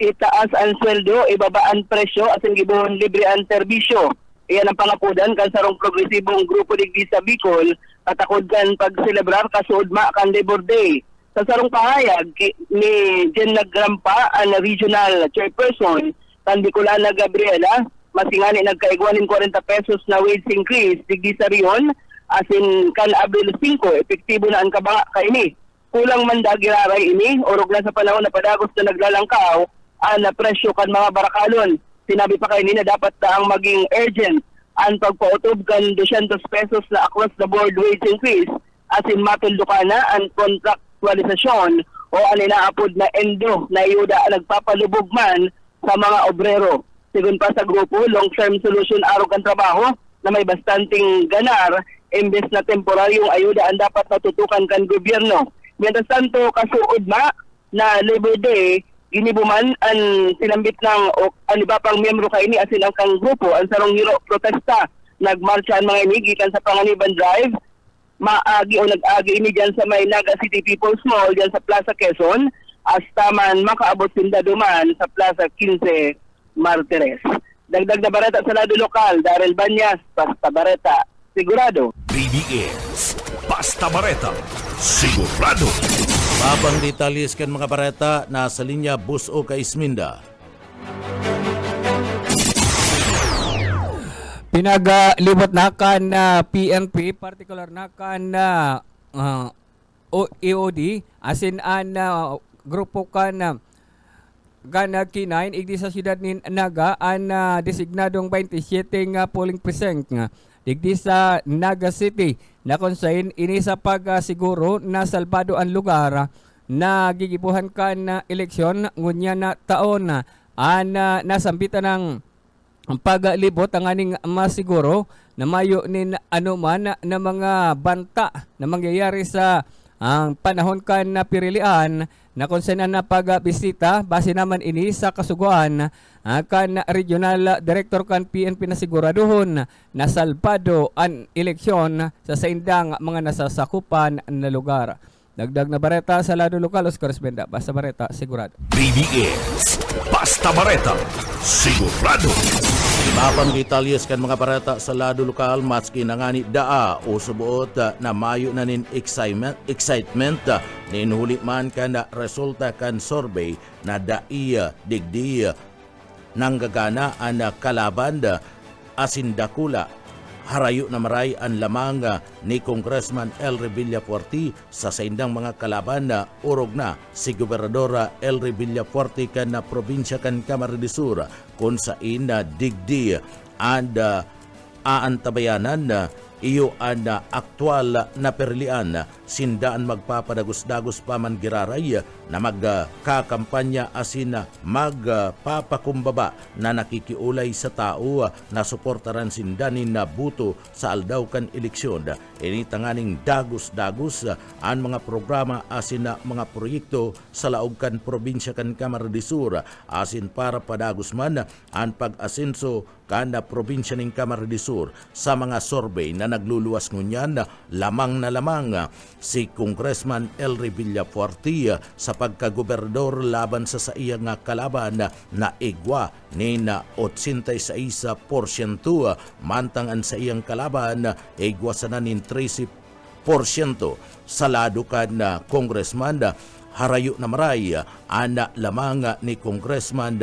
Itaas ang sweldo, ibaba ang presyo at gibuhon libre ang serbisyo. Iyan ang pangapudan kan sarong progresibong grupo digdi sa Bicol katakod kan pagselebrar kasuod ma kan Labor Day. Sa sarong pahayag ni Jen Nagrampa, ang regional chairperson, kan Bicolana Gabriela, masingani nagkaigwanin 40 pesos na wage increase digdi sa riyon, asin kan Abril 5, epektibo na ang kabanga kaini. Kulang man dagiraray ini, orog na sa panahon na padagos na naglalangkaw, na presyo kan mga barakalon. Sinabi pa kaini na dapat na ang maging urgent ang pagpautob kan 200 pesos na across the board wage increase, asin matuldukan na ang kontraktualisasyon o ang inaapod na endo na iyuda nagpapalubog man sa mga obrero. Sigun pa sa grupo, long-term solution araw kan trabaho na may bastanting ganar, imbes na temporaryong ayuda ang dapat natutukan kan gobyerno. Mientras tanto, kasuod ma na Labor Day, ginibuman ang sinambit ng ang iba pang miyembro kaini asin ang kang grupo, ang sarong hiro protesta. Nagmarcha ang mga ini gikan sa Panganiban Drive, maagi o nag-agi ini dyan sa may Naga City People's Mall, dyan sa Plaza Quezon, hasta man makaabot sinda duman sa Plaza 15 Martires. Dagdag na bareta sa lado lokal, Daryl Banyas, Basta Bareta, sigurado. BBS Basta Bareta, sigurado. Mabang detalyes kan mga bareta, nasa linya Buso ka Isminda. Pinaglibot na kan na PNP, particular na kan na EOD, asin an grupo kan na Gana K9, igdi sa siyudad ni Naga, an designadong 27 nga polling precinct nga. Igdi sa Naga City, na konsain ini sa pagsiguro na salbado ang lugar na gigibuhan kan na eleksyon ngunya na taon na nasambitan ng paglibot ang aning masiguro na mayo nin anuman na mga banta na mangyayari sa ang panahon kan na pirilian na konsenan na pagbisita base naman ini sa kasuguan kan regional director kan PNP na siguraduhon na salbado ang eleksyon sa saindang mga nasasakupan na lugar. Dagdag na bareta sa lado lokal, Oscar Esbenda, Basta Bareta, sigurado. BBS Basta Bareta, sigurado. Mabang detalyes kan mga bareta sa lado lokal, maski nangani daa o subuot na mayo na nin excitement nin huli man kan na resulta kan survey na daiya digdi nanggagana ang kalaban asin dakula. Harayo na maray ang lamang ni Congressman Elry Villafuerte sa saindang mga kalaban na urog na si Gobernador Elry Villafuerte kan na probinsya kan Camarines Sur kung sain na digdi and aantabayanan iyo ang aktual na perlian sindaan magpapadagos-dagos pa man giraray na magkakampanya asin magpapakumbaba na nakikiulay sa tao na suportaran sindanin na buto sa aldawkan eleksyon. Initanganing dagos-dagos ang mga programa asin mga proyekto sa laog kan probinsya kan Camarines Sur asin para padagos man ang pag-asenso kan probinsya ng Camarines Sur. Sa mga survey na nagluluwas ngunyan, lamang na lamang si Congressman Elry Villafuerte sa pagkagobernador laban sa iyang kalaban na igwa ni na 86%, mantang ang sa iyang kalaban igwa sa nanin 13%. Sa lado kan Congressman harayo na maray ana lamang ni Congressman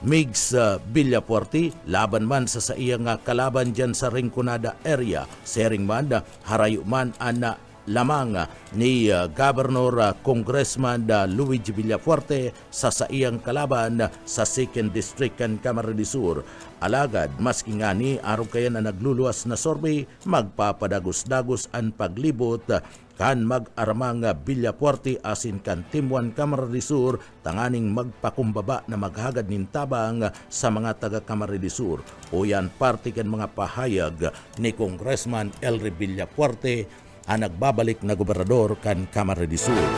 Migs Villafuerte laban man sa iyang kalaban dyan sa Rinconada area. Sering man harayo man ana lamang ni Governor Congressman Luigi Villafuerte sa iyang kalaban sa 2nd District kan Camarines Sur. Alagad maski ngani araw kaya na nagluluwas na survey magpapadagos-dagos ang paglibot kan mag-aramang Villafuerte asin kan Timuan Camarines Sur tanganing magpakumbaba na maghagad nin tabang sa mga taga Camarines Sur. O yan parte kan mga pahayag ni Congressman Elry Villafuerte ang nagbabalik na gobernador kan Camarines Sur.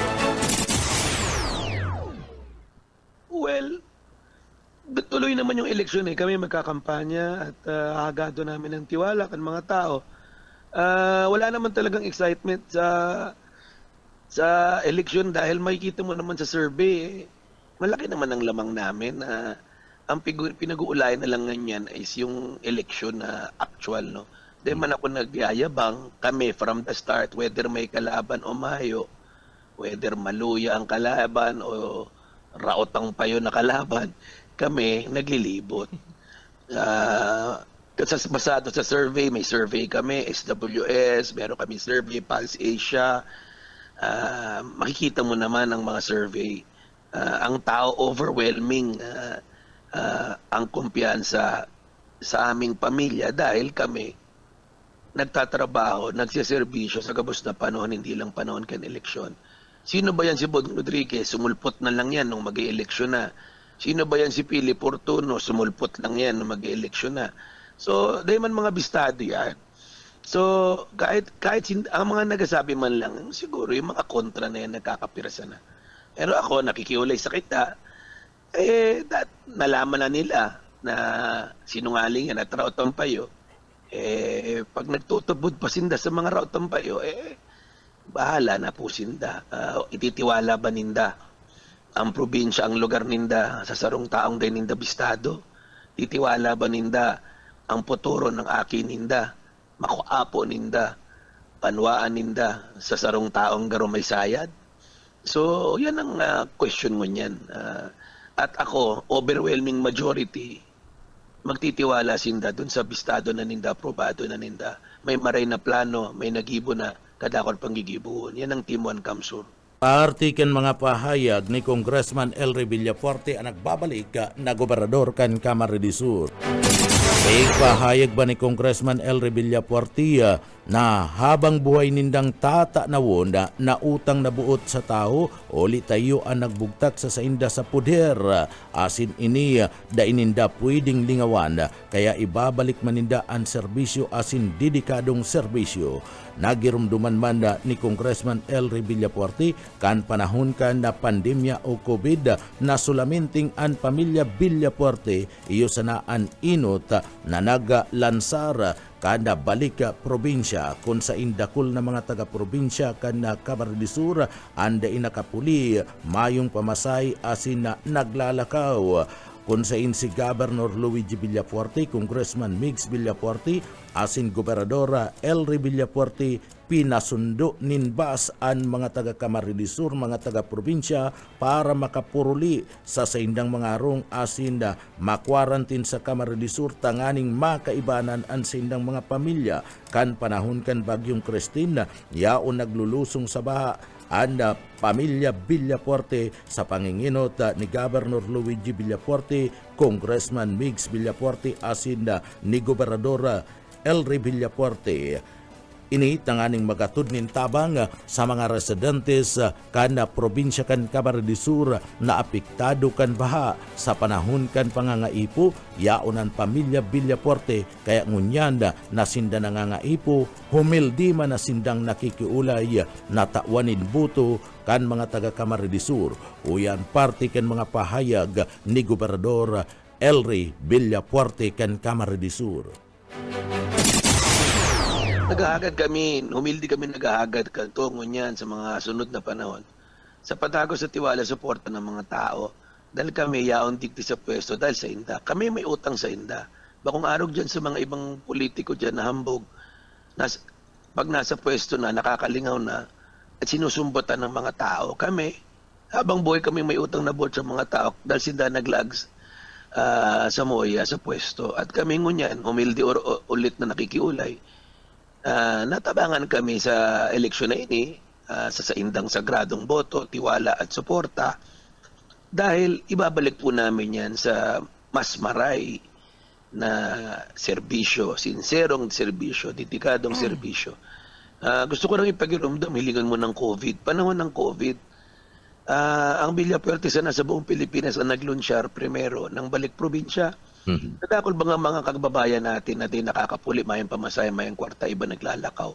Well, tuloy naman yung eleksyon eh. Kami magkakampanya at hagado namin ng tiwala kan mga tao. Wala naman talagang excitement sa eleksyon dahil makikita mo naman sa survey, malaki naman ang lamang namin. Ang pinag-uulayan na lang ganyan is yung eleksyon na actual, no? Di man ako nagyayabang, kami from the start, whether may kalaban o mayo, whether maluya ang kalaban o raot ang payo na kalaban, kami naglilibot. Basado sa survey, may survey kami, SWS, meron kami survey, Pulse Asia. Makikita mo naman ang mga survey. Ang tao overwhelming ang kumpiyansa sa aming pamilya dahil kami nagtatrabaho, nagsiservisyo sa gabos na panahon, hindi lang panahon kan eleksyon. Sino ba yan si Bong Rodriguez? Sumulpot na lang yan nung mag-i-eleksyon na. Sino ba yan si Pili Fortuno? Sumulpot lang yan nung mag-i-eleksyon na. So, dahil man mga bistado yan. So, kahit ang mga nagasabi man lang, siguro yung mga kontra na yan nagkakapirasa na. Pero ako, nakikiulay sa kita, nalaman na nila na sinungaling yan at raot ang payo. Pag nagtutubod pa sinda sa mga raot ang payo, bahala na po sinda. Ititiwala ba ninda ang probinsya, ang lugar ninda sa sarong taong din ninda bistado? Titiwala ba ninda ang puturo ng akin ninda, makuapo ninda, panwaan ninda sa sarong taong garo may sayad? So, yan ang question mo niyan. At ako, overwhelming majority, magtitiwala sinda dun sa bistado na ninda, aprobado na ninda. May maray na plano, may nagibo na, kadakol pang gigibuhon. Yan ang Team 1 Kamsur. Paartikan mga pahayag ni Congressman Elry Villafuerte ang nagbabalik na gobernador kan Camarines Sur. Pahayag ba ni Congressman Elry Villafuerte na habang buhay nindang tata na wonda na utang na buot sa tao, uli tayo ang nagbugtak sa sainda sa puder. Asin ini da ininda pwedeng lingawan, kaya ibabalik maninda ang serbisyo asin dedikadong serbisyo. Nagirumduman man ni Congressman Elry Villafuerte kan panahon kan na pandemya o COVID na sulaminting ang pamilya Villafuerte iyo sanaan inot na naglansar kada balik probinsya kung sa indakul na mga taga-probinsya kana Camarines Sur anda inakapuli mayong pamasay asin na naglalakaw. Kung sa si Governor Luigi Villafuerte, Congressman Migs Villafuerte, asin Gobernadora Elry Villafuerte, pinasundo ninbas ang mga taga-Camarines Sur, mga taga-probinsya para makapuruli sa saindang mga arong asin na makwarantin sa Camarines Sur tanganing makaibanan ang saindang mga pamilya kan panahon kan Bagyong Christine yaon naglulusong sa baha ang pamilya Villafuerte sa panginginot ni Governor Luigi Villafuerte, Congressman Migs Villafuerte asin ni Gobernadora Elry Villafuerte. Ini tanganing magatod nin tabang sa mga residentes kana probinsya kan Camarines Sur na apektado kan baha sa panahon kan pangangaipo yaonan pamilya Villafuerte kaya ngunyan na sinda nangangaipo humildi man na sindang nakikiulay na tawanin buto kan mga taga Camarines Sur. Uyan parte kan mga pahayag ni Gobernador Elry Villafuerte kan Camarines Sur. Naghahagad kami, humildi kami naghahagad tungo niyan sa mga sunod na panahon. Sa patago sa tiwala, suporta ng mga tao. Dahil kami yaon digti sa pwesto dahil sa inda. Kami may utang sa inda. Bakong arog dyan sa mga ibang politiko dyan na hambog. Pag nasa pwesto na, nakakalingaw na, at sinusumbotan ng mga tao. Kami, habang buhay kami may utang na buot sa mga tao dahil sinda naglags sa moya, sa pwesto. At kami ngunyan, humildi ulit na nakikiulay. Natabangan kami sa eleksyon na ini sa saindang sagradong boto, tiwala at suporta dahil ibabalik po namin yan sa mas maray na serbisyo, sinserong serbisyo, dedikadong serbisyo. Gusto ko lang ipagirumdam, hilingan mo ng COVID. Panahon ng COVID, ang Villafuerte sana sa buong Pilipinas ang naglunsyar primero ng balik probinsya. Nadakol ba nga mga kababayan natin na di nakakapuli, mayang pamasaya, mayang kwarta, iba naglalakaw.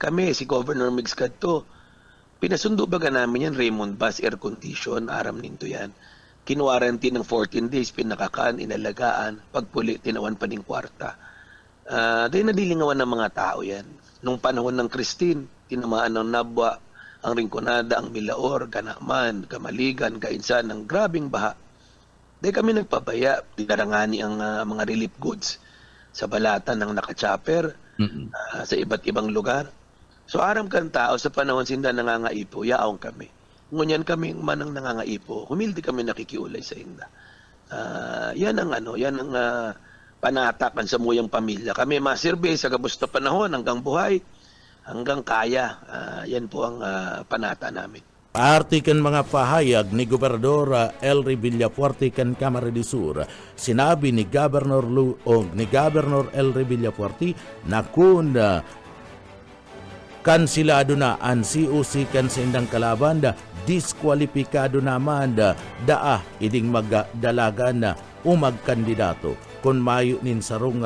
Kami, si Governor Migs Kadto, pinasundo baga namin yan, Raymond Bus, air condition, aram ninto yan. Kinuwarantin ng 14 days, pinakakaan, inalagaan, pagpuli, tinawan pa ng kwarta. Dahil nadilingawan ng mga tao yan. Nung panahon ng Christine, tinamaan ng Nabwa, ang Rinconada, ang Milaor, Ganaman, Kamaligan, Kainsan, ng grabing baha. Dahil kami nagpabaya, tinarangani ang mga relief goods sa balatan ng nakachopper sa iba't ibang lugar. So aram kan tao sa panahon sinda nangangaipo, yaong kami. Ngunyan kami manang nangangaipo, humildi kami nakikiulay sa inda. Yan ang panatakan sa muyang pamilya. Kami masirbe sa kabusta panahon hanggang buhay, hanggang kaya. Yan po ang panata namin. Parte kan mga pahayag ni Gobernador Elry Villafuerte kan Camarines Sur, sinabi ni Governor Elry Villafuerte na kung kansilado na ang COC kan sa indang kalaban, diskwalipikado naman iding magdalagan na umagkandidato. Kung mayo nin sarong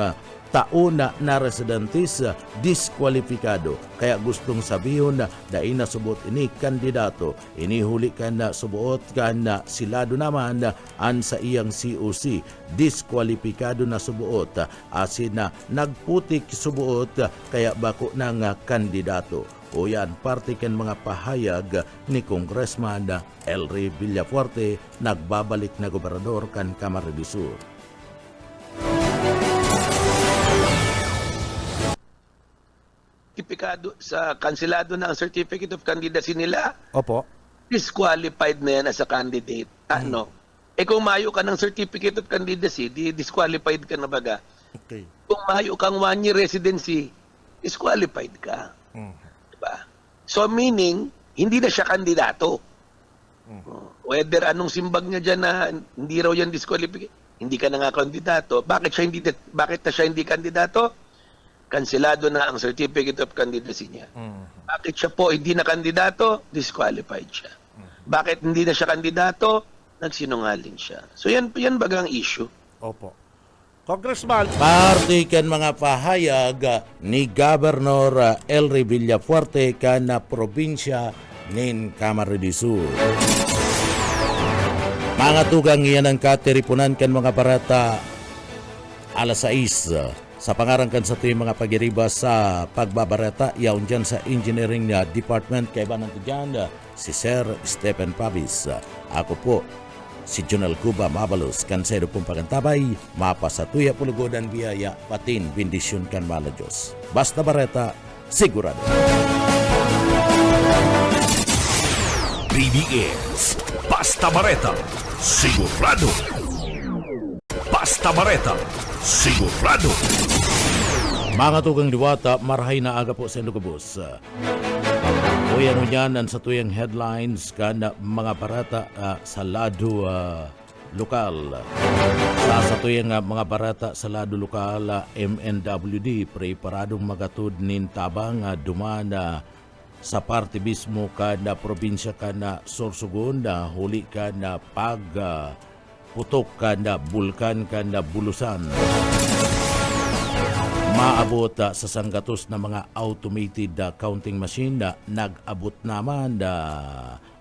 taon na residentes, diskwalipikado. Kaya gustong sabihin na na subot ini kandidato, inihuli kan na subuot kan na silado naman an sa iyang COC, diskwalipikado na subuot, asin na nagputik subuot kaya bako ng kandidato. O yan, parte kan mga pahayag ni Congressman Elry Villafuerte, nagbabalik na gobernador kan Camarines Sur. Tipikado sa kansilado na ang certificate of candidacy nila, Opo. disqualified na yan as a candidate. Kung mayo ka ng certificate of candidacy, disqualified ka na baga. Okay. Kung mayo kang 1-year residency, disqualified ka. Diba? So meaning, hindi na siya kandidato. Whether anong simbag niya dyan na hindi raw yan disqualified, hindi ka na nga kandidato. Bakit na siya hindi kandidato? Kansilado na ang certificate of candidacy niya. Bakit siya po hindi na kandidato? Disqualified siya. Bakit hindi na siya kandidato? Nagsinungaling siya. So yan bagang issue. Opo. Congressman, parte kan mga pahayag ni Governor Elry Villafuerte kan na probinsya nin Camarines Sur. Mga tugang iyan ang katiripunan kan mga barata alas 6 sa pangarangkan sa tuwing mga pagiriba sa pagbabarata yaon dyan sa Engineering Department kay Banang dyan si Sir Stephen Pavis. Ako po si Jonel Cuba Mabalos kansedo pong pagantabay mapasatuya pulugodan biyaya patin bendisyon kan mala Diyos. Basta bareta sigurado. BBS Basta Bareta sigurado. Basta Bareta sigurado. Mga tugang diwata, marahay na aga po sa Lugubos. O yan yan sa tuyang headlines kan mga barata sa lado lokal. Sa tuyang mga barata sa lado lokal, MNWD, preparadong magatod nin tabang dumana sa parte mismo kan probinsya kan Sorsogon, huli kan putok kan bulkan kan Bulusan. Maabot sa sanggatos na mga automated counting machine nag-abot naman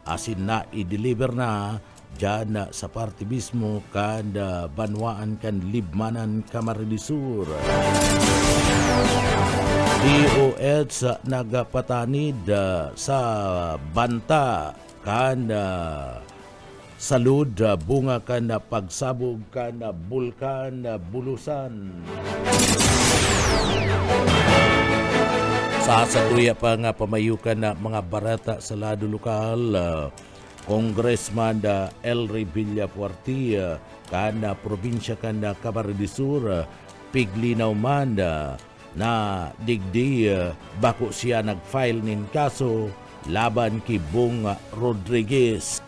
asin na i-deliver na dyan sa parte mismo kan Banwaan kan Libmanan Camarines Sur. DOH nagpatanid sa banta kan salud bunga kan pagsabog kan bulkan Bulusan. Sa satuya pa nga pamayukan na mga barata sa lado lokal, Congressman Elry Villafuerte kan probinsya kan Camarines Sur, piglinaw man na digdi bako siya nag-file nin kaso laban kay Bong Rodriguez.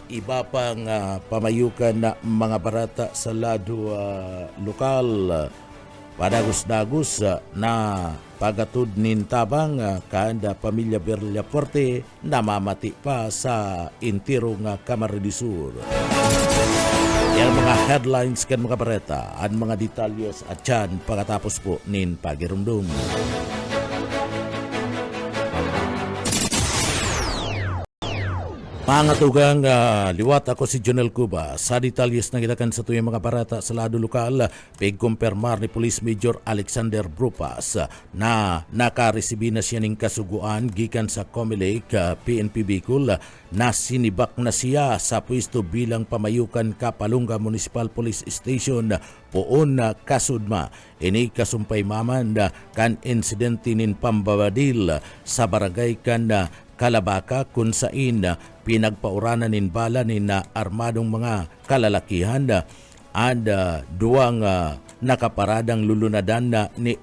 Iba pang pamayukan na mga barata sa lado lokal, padagos-dagos na pagatod nin tabang kanda pamilya Villafuerte namamati pa sa intirong Camarines Sur. Yan mga headlines kan mga barata at mga detalyos at yan pagkatapos po nin pagirumdum. Mga tugang liwat ako si Jonel Cuba. Sa detalyes na gidakan sa tuyang mga barata sa lado lokal, pigkumpirmar ni Police Major Alexander Brupas na nakaresibi na siya ng kasuguan gikan sa Comelec PNP Bicol na sinibak na siya sa pwesto bilang pamayukan Kapalunga Municipal Police Station poon kasudma. Ini kasumpay maman kan insidente nin pambabadil sa barangay kan Kalabaka kung saan pinagpauranan nin bala nin armadong mga kalalakihan at duwang nakaparadang lulunadan ni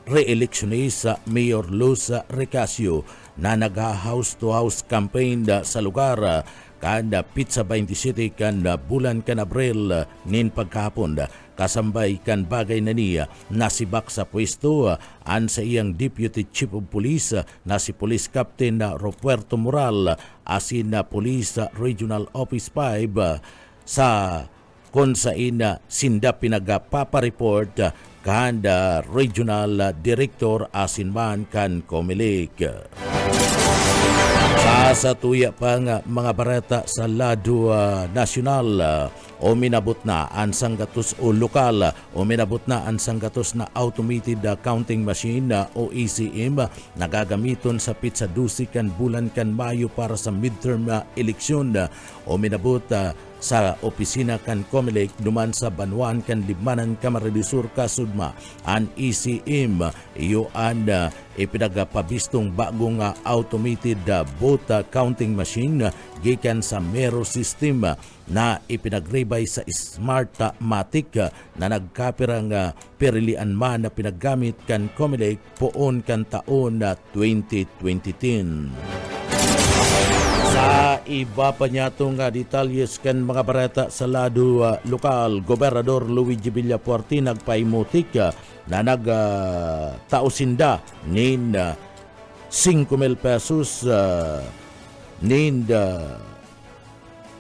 re-electionist Mayor Luz Recasio na nag-house to house campaign sa lugar kada Pizza 27 kan bulan kan Abril nin pagkahapon. Kasambay kan bagay na niya nasibak sa pwesto an sa iyang Deputy Chief of Police na si Police Captain Roberto Moral asin na Police Regional Office 5 sa kung saan sinda pinagpapareport kan Regional Director asin man kan Comelec. Sa tuya pang mga barata sa lado nasyonal, uminabot na ang sanggatos o lokal, uminabot na ang sanggatos na automated counting machine o ECM na gagamiton sa Pizza 12 kan bulan kan Mayo para sa midterm eleksyon. Uminabot sa opisina kan Comelec duman sa Banwan kan Libmanan Camarines-Sur kasudma ang ECM iyo an ipinagpabistong bagong automated vote counting machine gikan sa Mero system na ipinagrebay sa Smartmatic na nagkapirang perilian man na pinagamit kan Comelec poon kan taon 2020. Sa iba pa niya itong detalyes kan mga barata sa lado lokal, Gobernador Luigi Villapuerte nagpaimutik na nagtausinda nin 5,000 pesos nin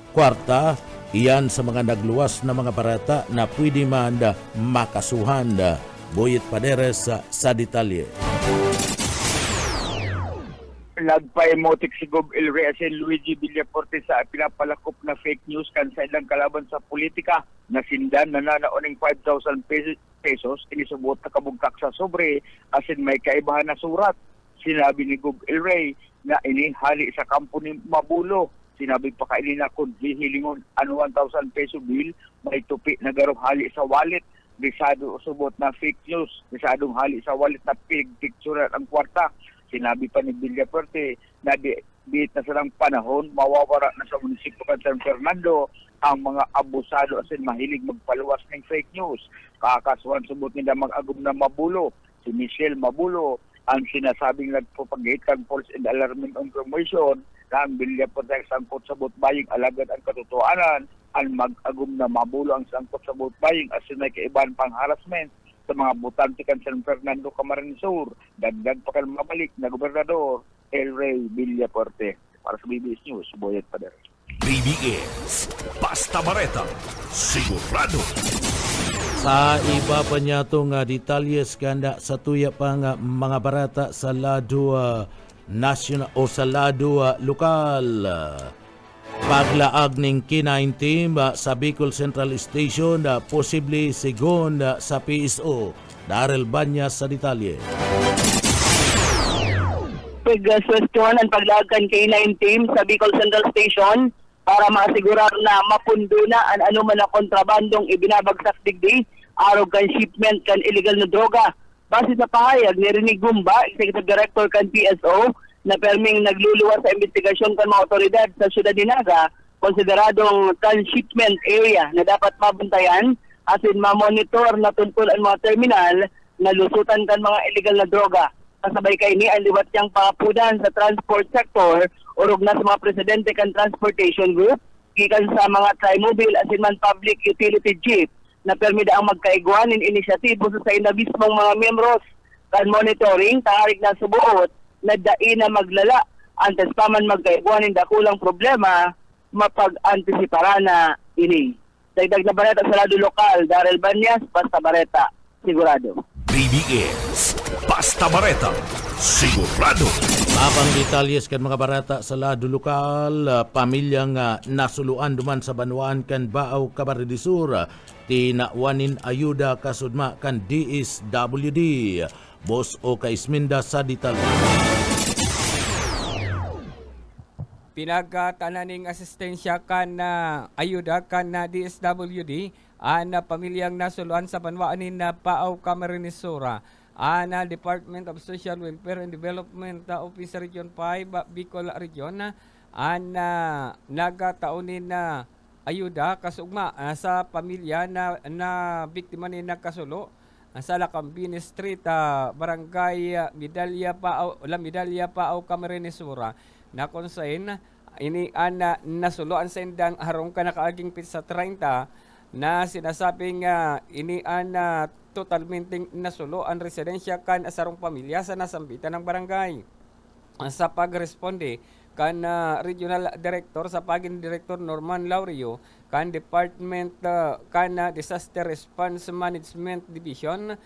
kwarta iyan sa mga nagluwas na mga barata na pwede man makasuhan. Boyet Paderes sa detalye. Nagpa-emotic si Gob Elre asin Luigi Villapuerte sa pinapalakop na fake news kan sa ilang kalaban sa politika na sindan na nanaoning 5,000 pesos inisubot na kabugkak sa sobre asin may kaibahan na surat. Sinabi ni Gob Elre na inihali sa kampo ni Mabulo. Sinabi pa kainin na kung hihilingon ano 1,000 peso bill may tupi na garong hali sa wallet. Bisado subot na fake news. Bisadong hali sa wallet na picture ang kwarta. Sinabi pa ni Villapuerte na diit na silang panahon, mawawara na sa munisipyo kan San Fernando ang mga abusado asin mahilig magpaluwas ng fake news. Kakasuhan subot nila mag-agum na Mabulo, si Michelle Mabulo, ang sinasabing nagpropagate kan false and alarming information na ang Villapuerte sangkot sa botbaying alagad ang katotohanan, ang mag-agum na Mabulo ang sangkot sa botbaying asin may kaibahan pang harassment sa mga butante kan San Fernando Camarines-Sur. Dagdag pa kan mabalik na Gobernador Elre Villapuerte. Para sa BBS News, Boyet Pader. BBS, Basta Bareta, sigurado. Sa iba pa niya itong detalyes kanda sa tuya pang mga barata sa lado national o sa lado lokal. Paglaag ng K9 team sa Bicol Central Station, posible sigon sa PSO. Darrell Banyas sa detalye. Pag-swestyon ang paglagan K9 team sa Bicol Central Station para masigurar na mapundo na ang anuman na kontrabandong ibinabagsak digdi araw kan shipment kan illegal na droga. Base sa pahayag ni Rene Gumba, Executive Director kan PSO, na perming nagluluwas sa investigasyon kan mga otoridad sa siyudad ni Naga, konsideradong transshipment area na dapat mabantayan asin ma-monitor na tuntun ang mga terminal na lusutan kan mga illegal na droga. Kasabay kay ni ang liwat niyang pangapudan sa transport sector urog na sa mga presidente kan transportation group gikan sa mga trimobile asin man public utility jeep na permida ang magkaiguan in inisyatibo sa inabismong mga membros kan monitoring taharig na subuot na dai na maglala antes pa man magkaiguan in dakulang problema mapag-antisipara na ini. Dagdag na bareta sa lado lokal, Darrell Banyas, Basta Bareta, sigurado. BBS, Basta Bareta, sigurado. Abang detalyes kan mga barata sa lado lokal, pamilyang nasuluan duman sa Banwaan kan Baaw Camarines Sur, tinawanin ayuda kasudma kan DSWD. Boss o Kaisminda sa detalye. Pinagtananing asistensya kan na ayuda kan na DSWD na pamilyang nasuluan sa Banwaanin na Baaw Camarines Sur. Na Department of Social Welfare and Development Office Region 5 Bicol Region nagataunin na ayuda kasugma sa pamilya na biktima ni nagkasulo sa Lacambine Street, Barangay Medalya Paaw Camarines Sur, na konsain ini nasuluan sa indang harong ka nakaaging pizza 30 na sinasabing ini totalmente nasulo ang residensya kan asarong pamilya sa nasambitan ng barangay. Sa pagresponde kan Regional Director sa Pagin Director Norman Laurio kan Department kan Disaster Response Management Division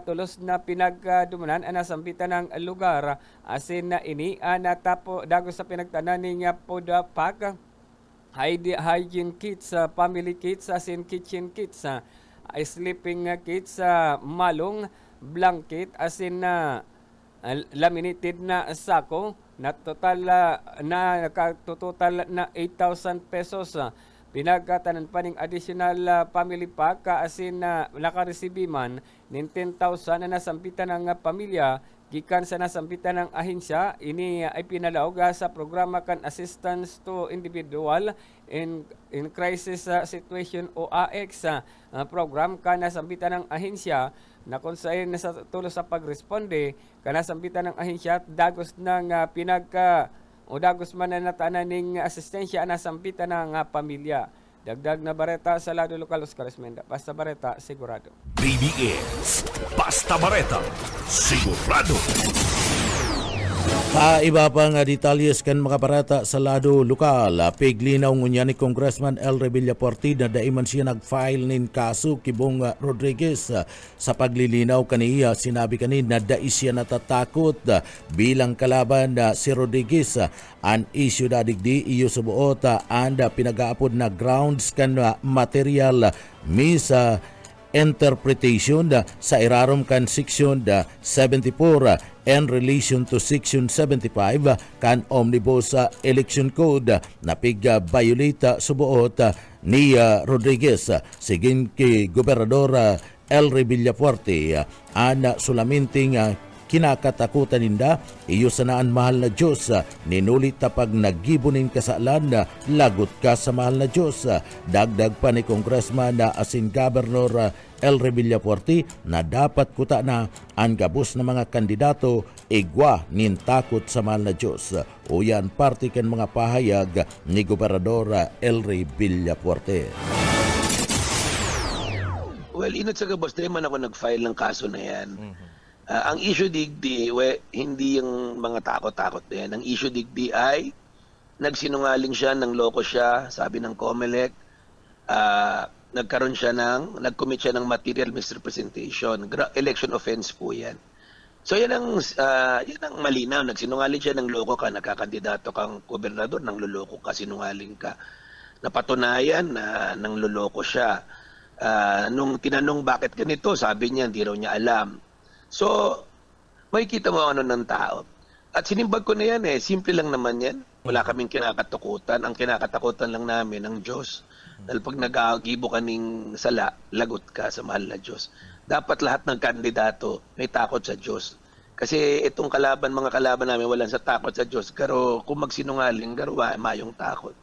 tulos na pinagdumunan ang nasambitan ng lugar asin na ini natapo dagos sa pinagtanan ni Poda Pack hygiene kits, family kits, asin kitchen kits, sleeping kits, malong, blanket, asin laminated na sako na total na nakatotal na 8,000 pesos. Pinagkatanan pa ng additional family pack asin na nakareceive man ng 10,000 na nasampitan ng pamilya gikan sa nasampitan ng ahensya. Ini ay pinalaog sa programa kan Assistance to Individual in Crisis Situation o AX program kan nasampitan ng ahensya na kung saan sa tulos sa pagresponde kan nasampitan ng ahensya dagos ng dagos man na natanan ng asistensya nasampitan ng pamilya. Dagdag na bareta sa lado lokal Oscar Esmenda. Basta bareta, sigurado. BBS, Basta Bareta, sigurado. Iba pa nga detalyes kan mga barata sa lado lokal. Piglinaw ngunya ni Congressman El Villaporti na daiman siya nag-file nin kaso kibong Rodriguez. Sa paglilinaw kaniya, sinabi kanin na dai siya natatakot bilang kalaban si Rodriguez. An issue da digdi iyo subuot pinag-aapod na grounds kan material interpretation sa irarom kan section 74 in relation to section 75 kan Omnibus Election Code na pig-violate subuot ni Rodriguez. Sigin kay Gobernador El Villafuerte sulaminting kinakatakutan ninda iyo sanaan mahal na Diyos ninulit tapag nagibunin kasalan lagot ka sa mahal na Diyos. Dagdag pa ni Congressman asin Governor El Villafuerte na dapat kuta na ang gabos na mga kandidato igwa nin takot sa mahal na Diyos. O yan parte kan mga pahayag ni Gobernador El Villafuerte. Well, inot sa gabos, di man ako nag-file ng kaso na yan. Ang issue digdi, hindi yung mga takot-takot na yan. Ang issue digdi ay nagsinungaling siya, nang loko siya, sabi ng COMELEC, nag-commit siya ng material misrepresentation. Election offense po yan. So yan ang malinaw. Nagsinungaling siya, nang loko ka, nagkakandidato kang gobernador, nang luloko ka, sinungaling ka. Napatunayan na nang luloko siya. Nung tinanong bakit ganito, sabi niya, hindi raw niya alam. So, makikita mo ano ng tao. At sinimbag ko na yan simple lang naman yan. Wala kaming kinakatakutan. Ang kinakatakutan lang namin ang Diyos. Dahil pag nag-aagibo kaning sala, lagot ka sa mahal na Diyos. Dapat lahat ng kandidato may takot sa Diyos. Kasi itong mga kalaban namin walang sa takot sa Diyos. Pero kung magsinungaling, mayong takot.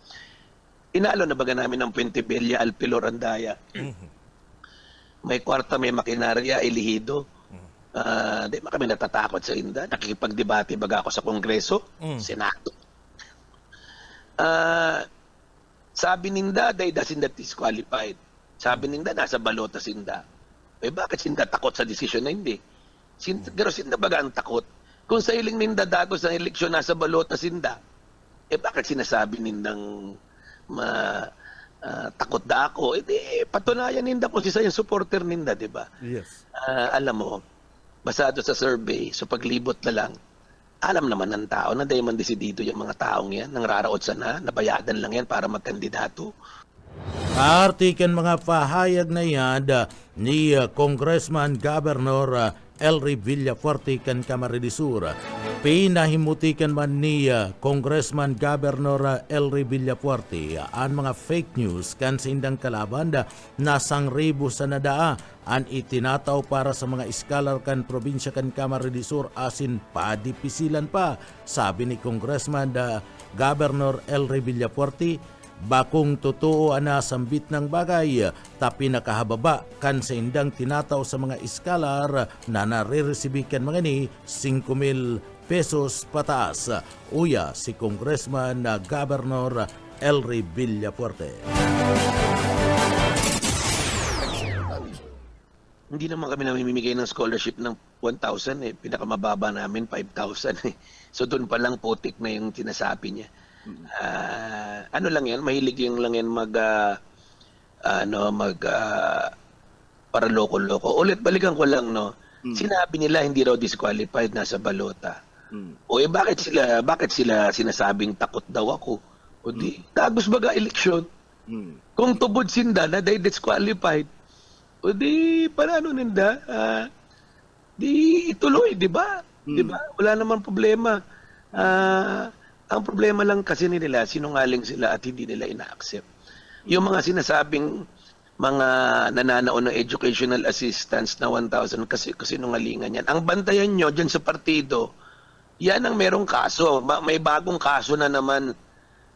Inalo na baga namin ng Pentebella, Alpilor, Andaya. May kwarta, may makinarya, Elihido. Di ba kami natatakot sa inda? Nakikipagdebate baga ako sa Kongreso, Senado. Sabi ninda, they doesn't that disqualified. Sabi ninda, nasa balota sinda. Bakit sinda takot sa desisyon na hindi? Pero sinda baga ang takot. Kung sa iling ninda dagos ng eleksyon nasa balota sinda, bakit sinasabi nindang takot da ako? Patunayan ninda kung sisa yung supporter ninda, di ba? Yes. Alam mo, basado sa survey, so paglibot na lang, alam naman ng tao na dahil man desidido yung mga taong yan, nang raraot sana, nabayadan lang yan para magkandidato. Artikan mga pahayag na yan ni Congressman Governor Elry Villafuerte kan Camarines Sur. Pinahimutikan man ni Congressman Governor Elry Villafuerte ang mga fake news kan sa indang kalaban na sangribo sa nadaa an itinataw para sa mga iskalar kan probinsya kan Camarines Sur asin padipisilan pa. Sabi ni Congressman Governor Elry Villafuerte, bakong totoo ana sambit ng bagay, tapi nakahababa kan sa indang tinataw sa mga iskalar na nariresibikan mga ni 5,000 pesos pataas. Uya si Congressman Governor Elry Villafuerte. Hindi naman kami namimigay ng scholarship ng 1,000 eh. Pinakamababa namin 5,000 eh. So doon pa lang putik na yung sinasabi niya. Ano lang yan, mahilig yung lang yan para loko-loko. Ulit balikan ko lang, no. Sinabi nila hindi raw disqualified, nasa balota. O bakit sila sinasabing takot daw ako? O di tagos baga eleksyon. Kung tubod sinda na dahil disqualified, o di paano ninda? Di ituloy, di ba? Di ba? Wala naman problema. Ang problema lang kasi nila, sinungaling sila at hindi nila ina-accept. Yung mga sinasabing mga nananaon ng educational assistance na 1,000 kasi sinungalingan yan. Ang bantayan nyo dyan sa partido, yan ang merong kaso. May bagong kaso na naman.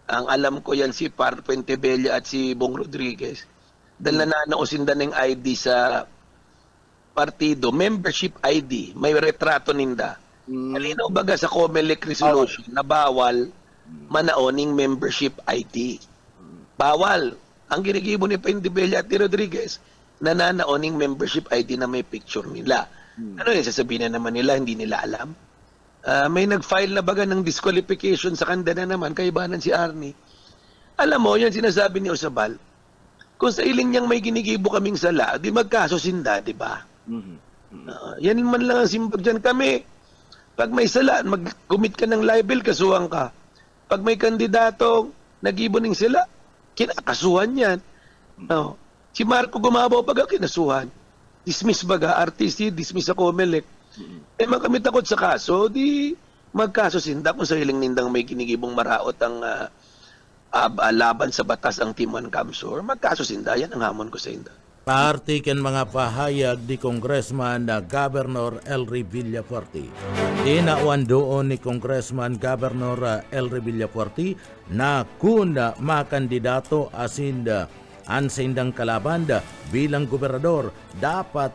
Ang alam ko yan si Par Puentebella at si Bong Rodriguez. Dahil nananaosin ng ID sa partido, membership ID, may retrato ninda. Malinaw baga sa COMELEC resolution na bawal manaoning membership ID. Bawal. Ang ginigibo ni Puentebella at ni Rodriguez, nananaoning membership ID na may picture nila. Ano yun? Sasabihin na naman nila, hindi nila alam. May nag-file na baga ng disqualification sa kanda na naman, kaibanan si Arnie. Alam mo, yan sinasabi ni Osabal, kung sa iling niyang may ginigibo kaming sala, di magkaso sinda, di ba? Yan man lang ang simbag dyan kami. Pag may sala, mag-commit ka ng libel, kasuhan ka. Pag may kandidato, nag-ibo ng sila, kinakasuhan yan. No. Si Marco Gumabaw baga, kinasuhan. Dismiss baga, RTC, dismiss sa COMELEC. Man kami takot sa kaso, di magkaso sinda kung sa hiling nindang may kinigibong maraot ang laban sa batas ang Timuan Kamsur, magkaso sinda, yan ang hamon ko sa inda. Paartikan mga pahayag di Congressman Governor Elry Villafuerte. Tinauan doon ni Congressman Governor Elry Villafuerte na kung makandidato asin ang sindang kalaban bilang gobernador, dapat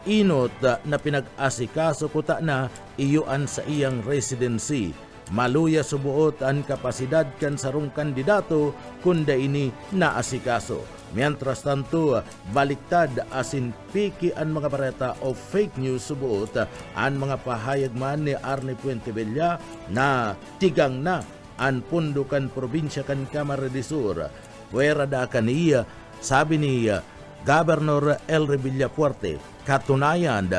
inot na pinag-asikaso kuta na iyuan sa iyang residency. Maluya subuot ang kapasidad kan sarong kandidato kunda ini naasikaso. Mientras tanto, baliktad asin piki ang mga bareta o fake news subuot ang mga pahayag man ni Arnie Puentebella na tigang na ang pundukan probinsya kan Camarines Sur. Puwera da kaniya, sabi ni Governor Elry Villafuerte, katunayan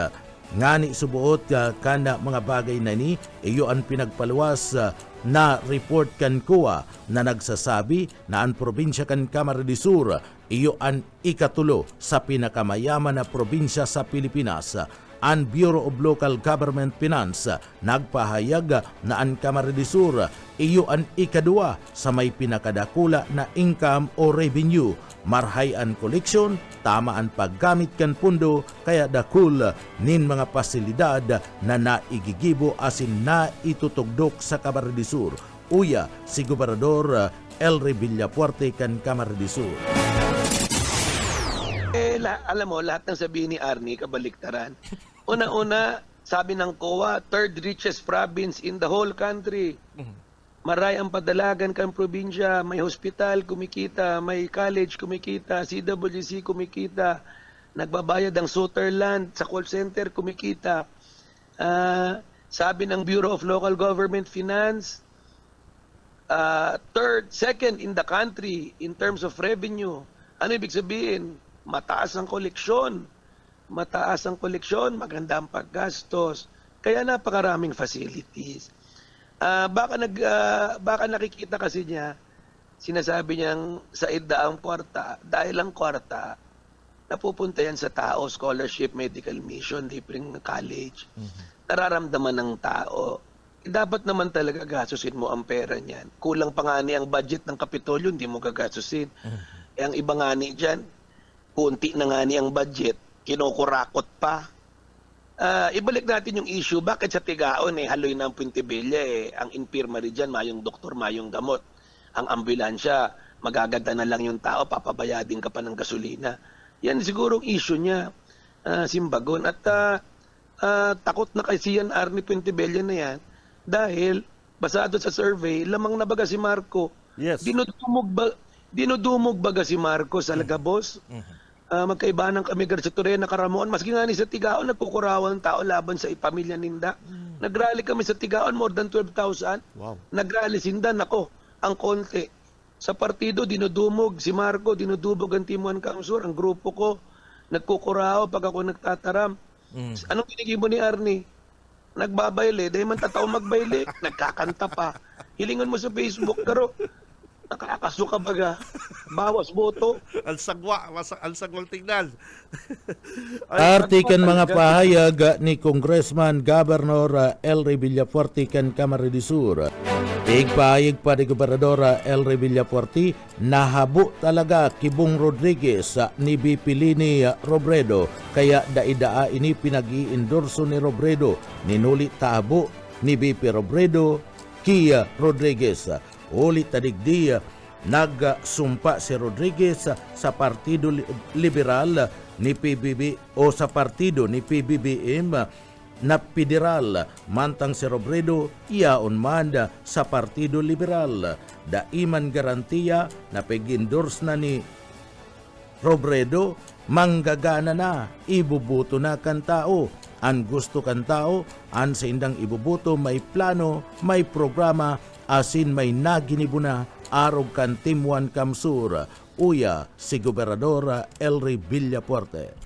ngani subuot kana mga bagay na ni iyo ang pinagpaluwas na report kan kuwa na nagsasabi na ang probinsya kan Camarines Sur iyo ang ikatulo sa pinakamayaman na probinsya sa Pilipinas. Ang Bureau of Local Government Finance nagpahayag na ang Camarines Sur iyo ang ikadua sa may pinakadakula na income o revenue. Marhay ang koleksyon, tama ang paggamit kan pundo, kaya dakul nin mga pasilidad na naigigibo asin na itutugdok sa Camarines Sur. Uya si Gobernador Elry Villafuerte kan Camarines Sur. Alam mo, lahat ng sabihin ni Arnie, kabaliktaran. Una-una, sabi ng COA, third richest province in the whole country. Maray ang padalagan kan probinsya, may hospital, kumikita, may college, kumikita, CWC, kumikita, nagbabayad ang Sutherland, sa call center, kumikita. Sabi ng Bureau of Local Government Finance, second in the country in terms of revenue. Ano ibig sabihin? Mataas ang koleksyon. mataas ang koleksyon, maganda ang paggastos, kaya napakaraming facilities. Baka nakikita kasi niya, sinasabi niyang sa ang kwarta, dahil ang kwarta, napupunta yan sa tao, scholarship, medical mission, libreng college. Nararamdaman ng tao. Dapat naman talaga gastusin mo ang pera niyan. Kulang pa nga ni ang budget ng Kapitolyo, hindi mo gagastusin. Ang iba nga ni dyan, kunti na nga ni ang budget, kinukurakot pa. Ibalik natin yung issue, bakit sa Tigaon haloy na ang Puentevilla ang infirmary dyan, mayong doktor, mayong gamot. Ang ambulansya, magaganda na lang yung tao, papabayadin ka pa ng gasolina. Yan sigurong issue niya, Simbagon. At takot na kasi yan, Arnie Puentevilla na yan, dahil basado sa survey, lamang na baga si Marco. Yes. Dinudumog baga si Marco sa Lagabos. Magkaiba ng kami Garcia Torena, Caramuan. Maski nga ni sa Tigaon, nagkukurawan ng tao laban sa pamilya ninda. Nagrally kami sa Tigaon, more than 12,000. Wow. Nagrally Sindan, ako, ang konti. Sa partido, dinudumog si Marco, dinudumog ang Timuan Kamsur, ang grupo ko. Nagkukuraw pag ako nagtataram. Anong pinigil mo ni Arnie? Nagbabayle, dahil man tataw magbayle, nagkakanta pa. Hilingan mo sa Facebook, pero nakakasuka baga. Bawas boto. Ang sagwang tingnan. Artikan mga pahayag ni Congressman Governor Elry Villafuerte kan Camarines Sur. Pahayag pa ni Gobernador Elry Villafuerte, nahabo talaga kibong Rodriguez ni BP Lini Robredo, kaya daidaa ini pinag-i-endorso ni Robredo, ninulit tahabo ni BP Robredo Kia Rodriguez. Ulit tadigdi, nagsumpa si Rodriguez sa Partido Liberal ni PBB o sa partido ni PBBM na federal, mantang si Robredo iyaon man sa Partido Liberal. Daiman garantiya na pag-endorse na ni Robredo, manggagana na, ibubuto na kan tao. Ang gusto kan tao, ang sa indang ibubuto may plano, may programa, asin may naginibo na arog kan Timuan Kamsur. Uya si Gobernador Elry Villafuerte.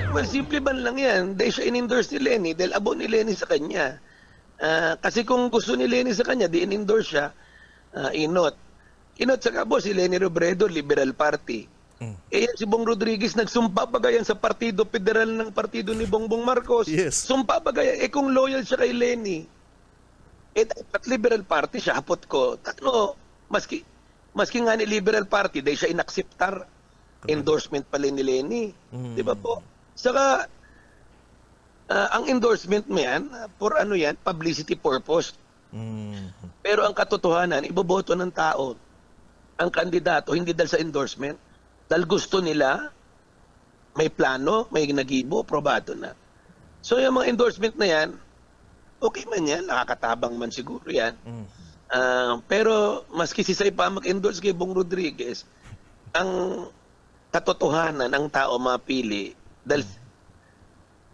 Well, simple man lang yan. Dahil siya in-endorse ni Lenny, dahil abo ni Lenny sa kanya. Kasi kung gusto ni Lenny sa kanya, di in-endorse siya, inot. Inot sa kabo si Lenny Robredo, Liberal Party. Yan si Bong Rodriguez, nagsumpa bagayan sa partido federal ng partido ni Bongbong Marcos. Yes. Sumpa bagayan, kung loyal siya kay Lenny, dapat Liberal Party siya, hapot ko. Maski nga ni Liberal Party, dahil siya inakseptar endorsement pala ni Lenny. Di ba po? Saka, ang endorsement mo yan, for ano yan, publicity purpose. Pero ang katotohanan, iboboto ng tao ang kandidato, hindi dahil sa endorsement, dahil gusto nila, may plano, may nagibo, probado na. So yung mga endorsement na yan, okay man yan, nakakatabang man siguro yan. Pero maski si Say pa mag-endorse kay Bong Rodriguez, ang katotohanan ng tao mapili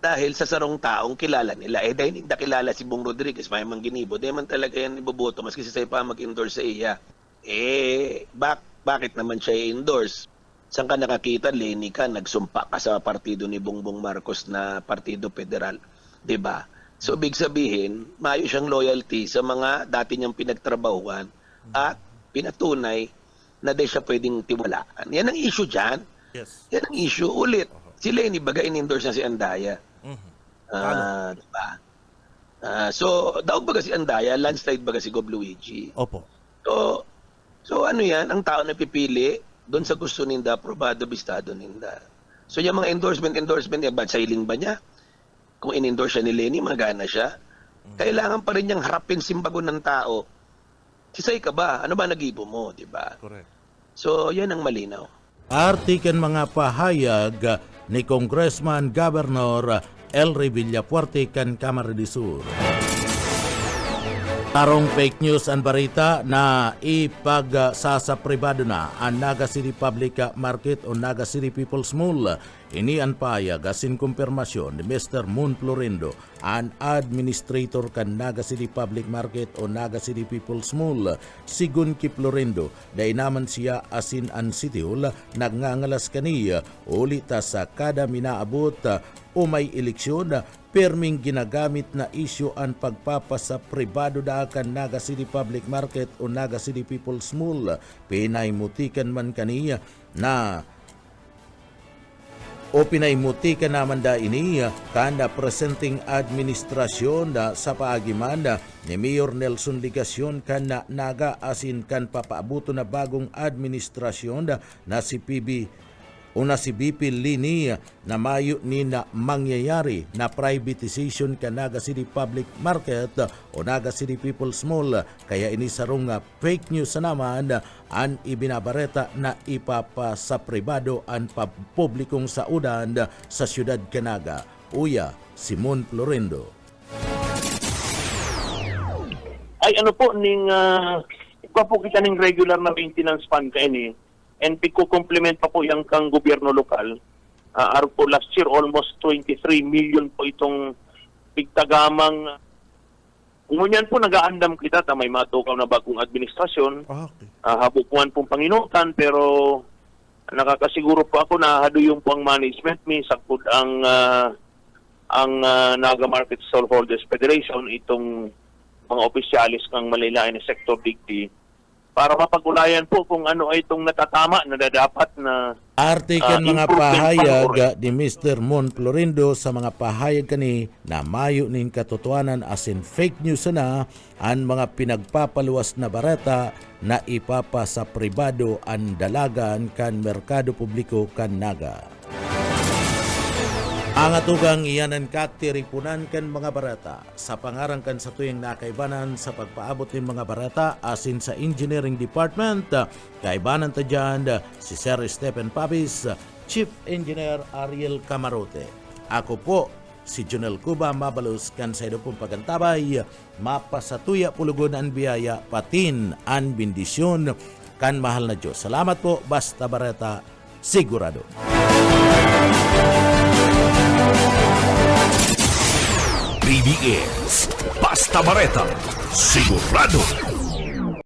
dahil sa sarong taong kilala nila. Dahil hindi kilala si Bong Rodriguez, may mangginibo, dahil man talaga yan iboboto, maski si Say pa mag-endorse sa iya. Bakit naman siya i-endorse? Saan ka nakakita, Lenny ka, nagsumpa ka sa partido ni Bongbong Marcos na partido federal, 'di ba? So big sabihin, mayo siyang loyalty sa mga dati niyang pinagtrabahuan at pinatunay na di siya pwedeng tiwalaan. Yan ang issue diyan. Yes. Yan ang issue ulit. Si Lenny baga in-endorse na si Andaya. Diba? So daw baga si Andaya, landslide baga si Gob Luigi. Opo. So ano yan, ang tao na pipili doon sa gusto ninda, aprobado, bistado ninda. So yung mga endorsement niya, ba sailing ba niya? Kung in-endorse siya ni Lenny, magana siya. Kailangan pa rin niyang harapin Simbagon ng tao. Sisay ka ba? Ano ba nagibo mo? Diba? Correct. So yan ang malinaw. Artikan mga pahayag ni Congressman Governor Elry Villafuerte kan Camarines Sur. Tarong fake news ang barita na ipagsasapribado na ang Naga City Public Market o Naga City People's Mall. Ini ang payag asin kumpirmasyon ni Mr. Moon Florindo, an administrator kan Naga City Public Market o Naga City People's Mall. Sigun ki Florindo, dahil naman siya asin an City Hall nagngangalas kaniya ulit sa kada minaabot o may eleksyon perming ginagamit na isyu ang pagpapasa pribado da kan Naga City Public Market o Naga City People's Mall. Pinaimutikan man kaniya na o pinaimutikan naman da ini kanda presenting administrasyon da sa paagiman ni Mayor Nelson Ligacion kan Naga asin kan papaabuto na bagong administrasyon na si PB o na si BP Lini na mayo ni na mangyayari na privatization ka Naga City Public Market o Naga City People's Mall. Kaya ini sarong fake news naman ang ibinabareta na ipapa sa pribado ang publikong saudan sa siyudad Canaga. Uya, Simon Florindo. Ay ano po, ipa po kita ng regular na maintenance fund ka ini. And piko-complement pa po yung kang gobyerno lokal. Po last year, almost 23 million po itong pigtagamang. Ngunyan po nag-aandam kita ta may matukaw na bagong administrasyon. Okay. Habukuan pong Panginutan, pero nakakasiguro po ako na hado yung pang management. May sakod ang Naga Market Stallholders Federation, itong mga opisyalis ng malilain na sektor digdi, para mapagulayan po kung ano ay itong natatama na dapat na Artikan mga pahayag ni Mr. Mon Florindo sa mga pahayag kani na mayo nin katotohanan asin fake news na ang mga pinagpapaluwas na barata na ipapa sa pribado ang dalagan kan merkado publiko kan Naga. Ang atugang iyanan katiripunan kan mga barata sa pangarang kan sa tuyang nakaibanan sa pagpaabot ng mga barata asin sa engineering department. Kaibanan ta dyan si Sir Stephen Papis, Chief Engineer Ariel Camarote. Ako po si Jonel Cuba Mabalos kan sa pong pagantabay, mapasatuya pulugon ang biyaya patin ang bendisyon kan mahal na Diyos. Salamat po, basta barata sigurado. BBS Basta Bareta, sigurado.